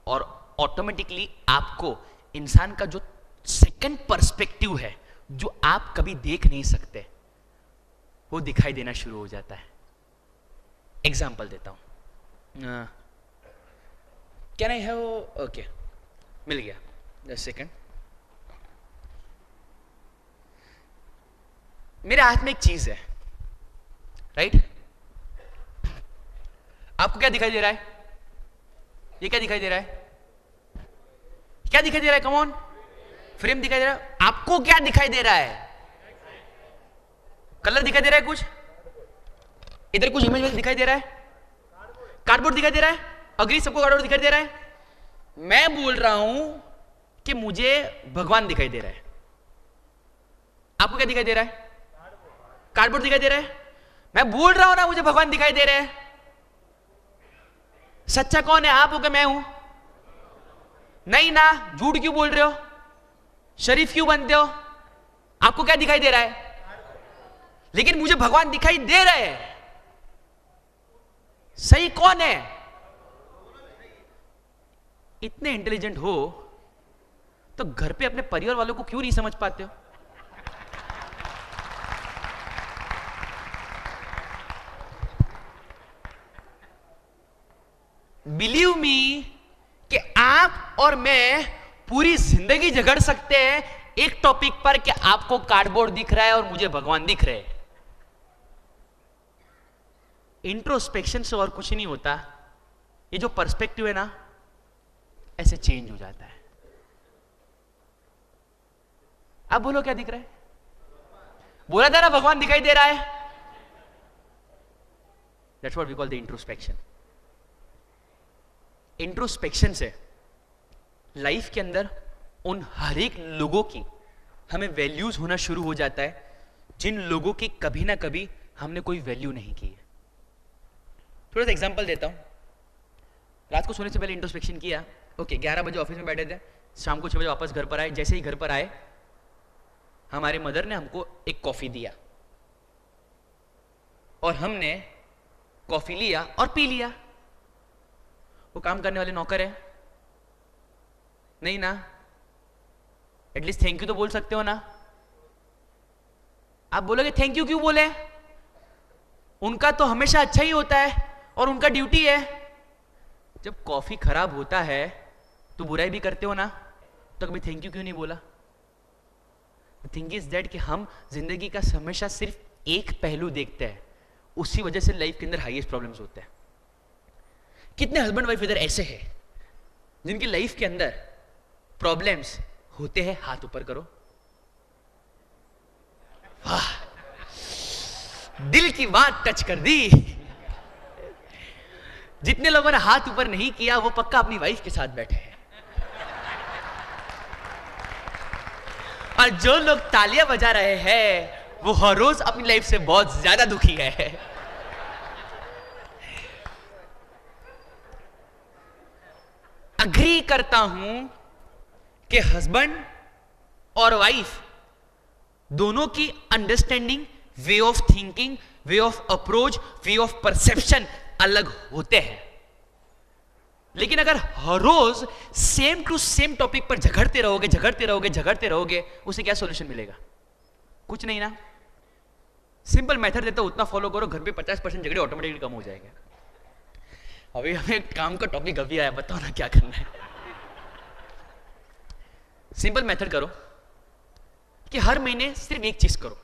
और ऑटोमेटिकली आपको इंसान का जो सेकंड पर्सपेक्टिव है जो आप कभी देख नहीं सकते, वो दिखाई देना शुरू हो जाता है। एग्जाम्पल देता हूं, कैन आई हैव, ओके मिल गया, जस्ट सेकंड। मेरे हाथ में एक चीज है, राइट? आपको क्या दिखाई दे रहा है? ये क्या दिखाई दे रहा है? क्या दिखाई दे रहा है? कम ऑन, फ्रेम दिखाई दे रहा है। आपको क्या दिखाई दे रहा है? कलर दिखाई दे रहा है, कुछ इधर कुछ इमेज दिखाई दे रहा है, कार्डबोर्ड दिखाई दे रहा है। अग्री, सबको कार्डबोर्ड दिखाई दे रहा है। मैं बोल रहा हूं कि मुझे भगवान दिखाई दे रहा है। आपको क्या दिखाई दे रहा है? कार्डबोर्ड दिखाई दे रहा है। मैं बोल रहा हूं ना मुझे भगवान दिखाई दे रहे हैं। सच्चा कौन है, आप हो कि मैं हूं? नहीं ना, झूठ क्यों बोल रहे हो? शरीफ क्यों बनते हो? आपको क्या दिखाई दे रहा है? लेकिन मुझे भगवान दिखाई दे रहे हैं। सही कौन है? इतने इंटेलिजेंट हो तो घर पे अपने परिवार वालों को क्यों नहीं समझ पाते हो? बिलीव मी कि आप और मैं पूरी जिंदगी झगड़ सकते हैं एक टॉपिक पर कि आपको कार्डबोर्ड दिख रहा है और मुझे भगवान दिख रहे हैं। इंट्रोस्पेक्शन से और कुछ नहीं होता। ये जो पर्सपेक्टिव है ना, ऐसे चेंज हो जाता है। अब बोलो क्या दिख रहा है? बोला था ना भगवान दिखाई दे रहा है। That's what we call the introspection. Introspection से लाइफ के अंदर उन हर एक लोगों की हमें वैल्यूज होना शुरू हो जाता है जिन लोगों की कभी ना कभी हमने कोई वैल्यू नहीं की है। थोड़ा सा एग्जांपल देता हूं। रात को सोने से पहले इंट्रोस्पेक्शन किया, ओके 11 बजे ऑफिस में बैठे थे, शाम को 6 बजे वापस घर पर आए। जैसे ही घर पर आए, हमारे मदर ने हमको एक कॉफी दिया और हमने कॉफी लिया और पी लिया। वो काम करने वाले नौकर है? नहीं ना। एटलीस्ट थैंक यू तो बोल सकते हो ना। आप बोलोगे थैंक यू क्यों बोले? उनका तो हमेशा अच्छा ही होता है और उनका ड्यूटी है। जब कॉफी खराब होता है तो बुराई भी करते हो ना, तो कभी थैंक यू क्यों नहीं बोला? थिंग इज दैट कि हम जिंदगी का हमेशा सिर्फ एक पहलू देखते हैं, उसी वजह से लाइफ के अंदर हाईएस्ट प्रॉब्लम्स होते हैं। कितने हस्बैंड वाइफ इधर ऐसे हैं जिनकी लाइफ के अंदर प्रॉब्लम्स होते हैं? हाथ ऊपर करो। वाह, दिल की बात टच कर दी। जितने लोगों ने हाथ ऊपर नहीं किया वो पक्का अपनी वाइफ के साथ बैठे हैं। और जो लोग तालियां बजा रहे हैं वो हर रोज अपनी लाइफ से बहुत ज्यादा दुखी है। अग्री करता हूं कि हस्बैंड और वाइफ दोनों की understanding, way of thinking, way of approach, way of perception अलग होते हैं। लेकिन अगर हर रोज सेम टू सेम टॉपिक पर झगड़ते रहोगे, उसे क्या सॉल्यूशन मिलेगा? कुछ नहीं ना। सिंपल मेथड देता हूं, उतना फॉलो करो, घर पे 50% झगड़े ऑटोमेटिकली कम हो जाएंगे। अभी हमें काम का टॉपिक अभी आया, बताओ ना क्या करना है। सिंपल मेथड करो कि हर महीने सिर्फ एक चीज करो।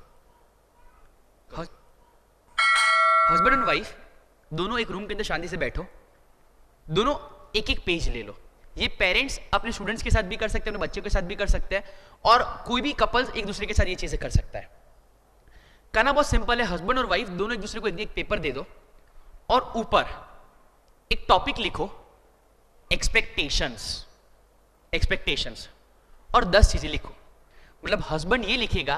हस्बैंड एंड वाइफ दोनों एक रूम के अंदर शांति से बैठो, दोनों एक एक पेज ले लो। ये पेरेंट्स अपने स्टूडेंट्स के साथ भी कर सकते हैं, अपने बच्चों के साथ भी कर सकते हैं, और कोई भी कपल्स एक दूसरे के साथ ये चीजें कर सकता है। करना बहुत सिंपल है। हस्बैंड और वाइफ दोनों एक दूसरे को एक पेपर दे दो और ऊपर एक टॉपिक लिखो, एक्सपेक्टेशंस, और 10 चीजें लिखो। मतलब हस्बैंड ये लिखेगा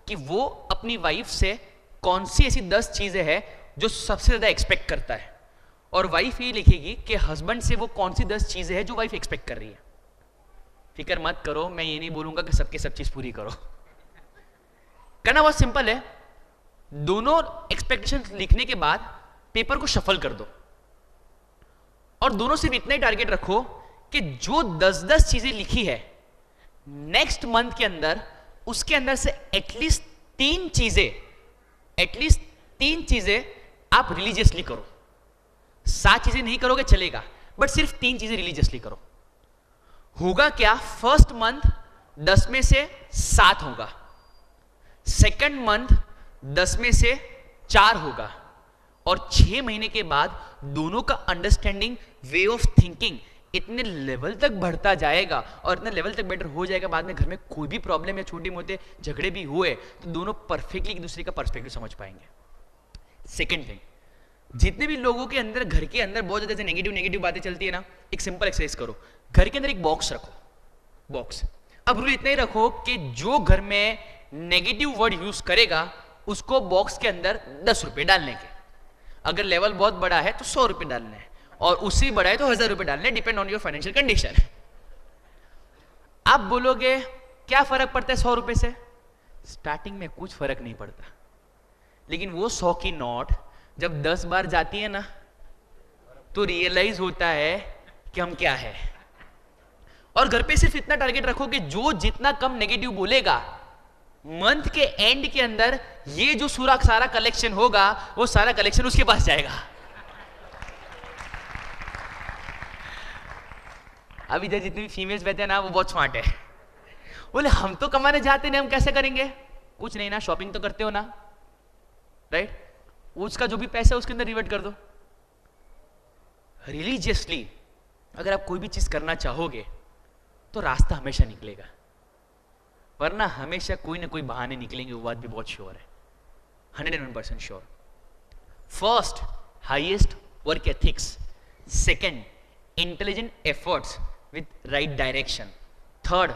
कि वो अपनी वाइफ से कौन सी ऐसी 10 चीजें हैं जो सबसे ज्यादा एक्सपेक्ट करता है, और वाइफ ये लिखेगी कि हस्बैंड से वो कौन सी 10 चीजें हैं जो वाइफ एक्सपेक्ट कर रही है। फिक्र मत करो, मैं ये नहीं बोलूंगा कि सबके सब चीज पूरी करो। करना बहुत सिंपल है। दोनों एक्सपेक्टेशंस लिखने के बाद पेपर को शफल कर दो और दोनों सिर्फ इतना ही टारगेट रखो कि जो 10-10 चीजें लिखी है नेक्स्ट मंथ के अंदर उसके अंदर से एटलीस्ट तीन चीजें आप रिलीजियसली करो। 7 चीजें नहीं करोगे चलेगा, बट सिर्फ 3 चीजें रिलीजियसली करो। होगा क्या? फर्स्ट मंथ 10 में से 7 होगा, सेकंड मंथ 10 में से 4 होगा, और 6 महीने के बाद दोनों का अंडरस्टैंडिंग, वे ऑफ थिंकिंग इतने लेवल तक बढ़ता जाएगा और इतने लेवल तक बेटर हो जाएगा, बाद में घर में कोई भी प्रॉब्लम या छोटे मोटे झगड़े भी हुए तो दोनों परफेक्टली एक दूसरे का पर्सपेक्टिव समझ पाएंगे। सेकंड थिंग, जितने भी लोगों के अंदर घर के अंदर बहुत ज्यादा नेगेटिव बातें चलती है ना, एक सिंपल एक्सरसाइज करो। घर के अंदर एक बॉक्स रखो, बॉक्स। अब रूल इतना ही रखो कि जो घर में नेगेटिव वर्ड यूज करेगा उसको बॉक्स के अंदर 10 रुपए डालने के। अगर लेवल बहुत बड़ा है तो 100 रुपए डालने हैं, और उससे बड़ा है तो 1000 रुपए डालने, depend on your financial condition. आप बोलोगे क्या फर्क पड़ता है 100 रुपए से? स्टार्टिंग में कुछ फर्क नहीं पड़ता, लेकिन वो 100 की नोट जब 10 बार जाती है ना तो रियलाइज होता है कि हम क्या है। और घर पे सिर्फ इतना टारगेट रखो कि जो जितना कम नेगेटिव बोलेगा, मंथ के एंड के अंदर ये जो सारा कलेक्शन होगा वो सारा कलेक्शन उसके पास जाएगा। अब इधर जितनी भी फीमेल्स बैठे हैं ना वो बहुत स्मार्ट है, बोले हम तो कमाने जाते नहीं, हम कैसे करेंगे? कुछ नहीं ना, शॉपिंग तो करते हो ना, राइट? उसका जो भी पैसा है उसके अंदर रिवर्ट कर दो। रिलीजियसली अगर आप कोई भी चीज करना चाहोगे तो रास्ता हमेशा निकलेगा, वरना हमेशा कोई ना कोई बहाने निकलेंगे, वो बात भी बहुत श्योर है, 101% sure. First, highest work ethics. Second, intelligent efforts with right direction. Third,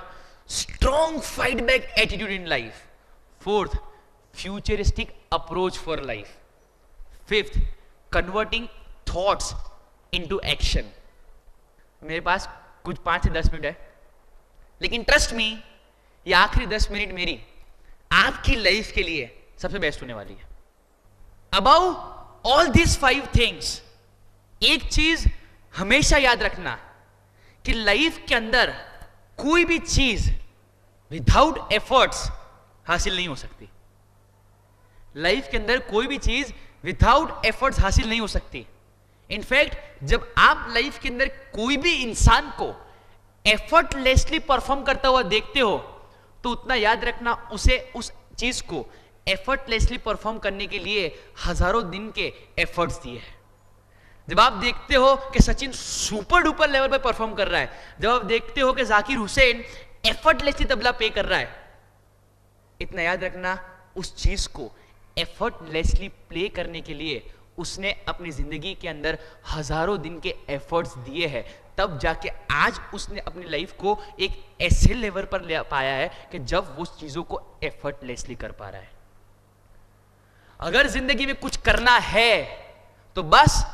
strong fight back attitude in life. Fourth, futuristic approach for life. Fifth, converting thoughts into action. मेरे पास कुछ 5 से 10 मिनट है, लेकिन ट्रस्ट मी ये आखिरी 10 minute मेरी आपकी life के लिए सबसे बेस्ट होने वाली है। अबाउ ऑल दिस 5 थिंग्स, एक चीज हमेशा याद रखना कि लाइफ के अंदर कोई भी चीज विदाउट एफर्ट्स हासिल नहीं हो सकती। लाइफ के अंदर कोई भी चीज विदाउट एफर्ट्स हासिल नहीं हो सकती। इनफैक्ट जब आप लाइफ के अंदर कोई भी इंसान को एफर्टलेसली परफॉर्म करता हुआ देखते हो तो उतना याद रखना उसे उस चीज को एफर्टलेसली परफॉर्म करने के लिए हजारों दिन के एफर्ट्स दिए हैं। जब आप देखते हो कि सचिन सुपर डुपर लेवल पर परफॉर्म कर रहा है, जब आप देखते हो कि जाकिर हुसैन एफर्टलेसली तबला प्ले कर रहा है, इतना याद रखना उस चीज को एफर्टलेसली प्ले करने के लिए उसने अपनी जिंदगी के अंदर हजारों दिन के एफर्ट्स दिए हैं, तब जाके आज उसने अपनी लाइफ को एक ऐसे लेवल पर ले पाया है कि जब वो उस चीजों को एफर्टलेसली कर पा रहा है। अगर जिंदगी में कुछ करना है तो बस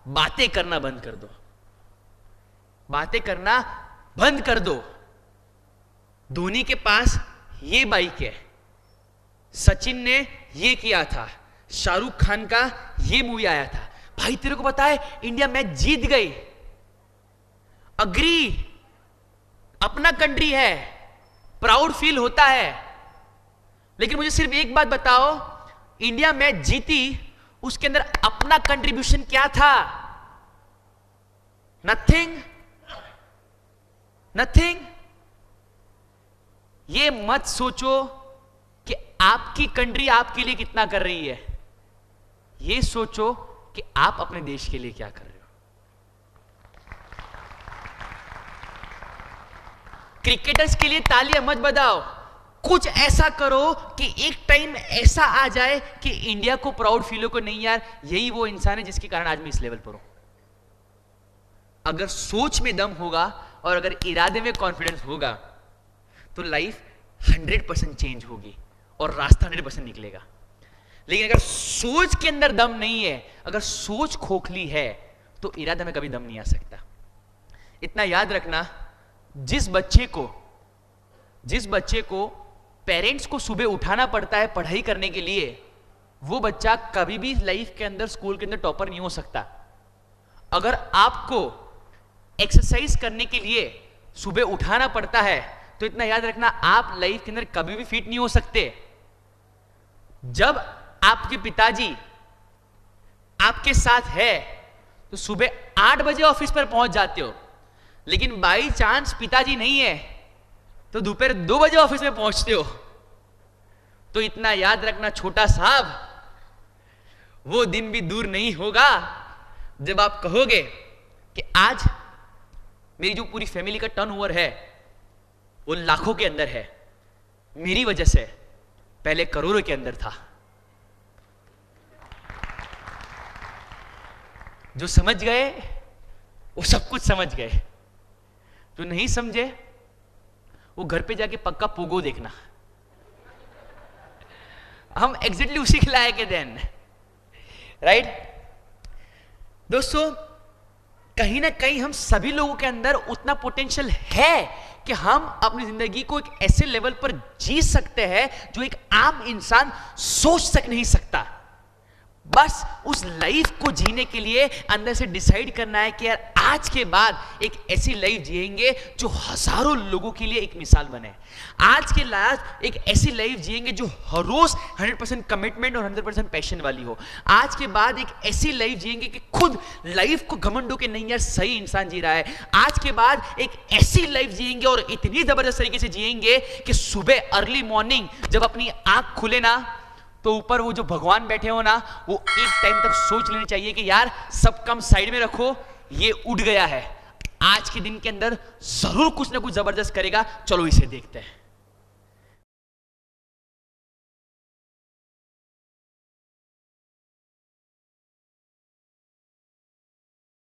बातें करना बंद कर दो, बातें करना बंद कर दो। धोनी के पास ये बाइक है, सचिन ने ये किया था, शाहरुख खान का ये मूवी आया था। भाई तेरे को पता है इंडिया मैच जीत गई, अग्री, अपना कंट्री है, प्राउड फील होता है, लेकिन मुझे सिर्फ एक बात बताओ, इंडिया मैच जीती उसके अंदर अपना कंट्रीब्यूशन क्या था? Nothing, nothing. ये मत सोचो कि आपकी कंट्री आपके लिए कितना कर रही है, ये सोचो कि आप अपने देश के लिए क्या कर रहे हो। क्रिकेटर्स के लिए तालियां मत बजाओ, कुछ ऐसा करो कि एक टाइम ऐसा आ जाए कि इंडिया को प्राउड फील हो, को नहीं यार यही वो इंसान है जिसके कारण आज मैं इस लेवल पर हूं। अगर सोच में दम होगा और अगर इरादे में कॉन्फिडेंस होगा तो लाइफ 100% चेंज होगी और रास्ता 100% निकलेगा। लेकिन अगर सोच के अंदर दम नहीं है, अगर सोच खोखली है तो इरादे में कभी दम नहीं आ सकता। इतना याद रखना, जिस बच्चे को पेरेंट्स को सुबह उठाना पड़ता है पढ़ाई करने के लिए, वो बच्चा कभी भी लाइफ के अंदर स्कूल के अंदर टॉपर नहीं हो सकता। अगर आपको एक्सरसाइज करने के लिए सुबह उठाना पड़ता है तो इतना याद रखना, आप लाइफ के अंदर कभी भी फिट नहीं हो सकते। जब आपके पिताजी आपके साथ है तो सुबह 8 बजे ऑफिस पर पहुंच जाते हो, लेकिन बाई चांस पिताजी नहीं है तो दोपहर 2 बजे ऑफिस में पहुंचते हो। तो इतना याद रखना छोटा साहब, वो दिन भी दूर नहीं होगा जब आप कहोगे कि आज मेरी जो पूरी फैमिली का टर्नओवर है वो लाखों के अंदर है, मेरी वजह से पहले करोड़ों के अंदर था। जो समझ गए वो सब कुछ समझ गए, जो नहीं समझे वो घर पे जाके पक्का पोगो देखना। हम एग्जैक्टली उसी के लायक है देन, राइट? दोस्तों, कहीं ना कहीं हम सभी लोगों के अंदर उतना पोटेंशियल है कि हम अपनी जिंदगी को एक ऐसे लेवल पर जी सकते हैं जो एक आम इंसान सोच तक नहीं सकता। बस उस लाइफ को जीने के लिए अंदर से डिसाइड करना है कि यार आज के बाद एक ऐसी लाइफ जिएंगे जो हजारों लोगों के लिए एक मिसाल बने। आज के लास्ट एक ऐसी लाइफ जिएंगे जो हर रोज 100% कमिटमेंट और 100% पैशन वाली हो। आज के बाद एक ऐसी लाइफ जिएंगे कि खुद लाइफ को घमंड हो के नहीं यार सही इंसान जी रहा है। आज के बाद एक ऐसी लाइफ जिएंगे और इतनी जबरदस्त तरीके से जिएंगे कि सुबह अर्ली मॉर्निंग जब अपनी आंख खुले ना तो ऊपर वो जो भगवान बैठे हो ना, वो एक टाइम तक सोच लेनी चाहिए कि यार सब काम साइड में रखो, ये उठ गया है, आज के दिन के अंदर जरूर कुछ ना कुछ जबरदस्त करेगा, चलो इसे देखते हैं।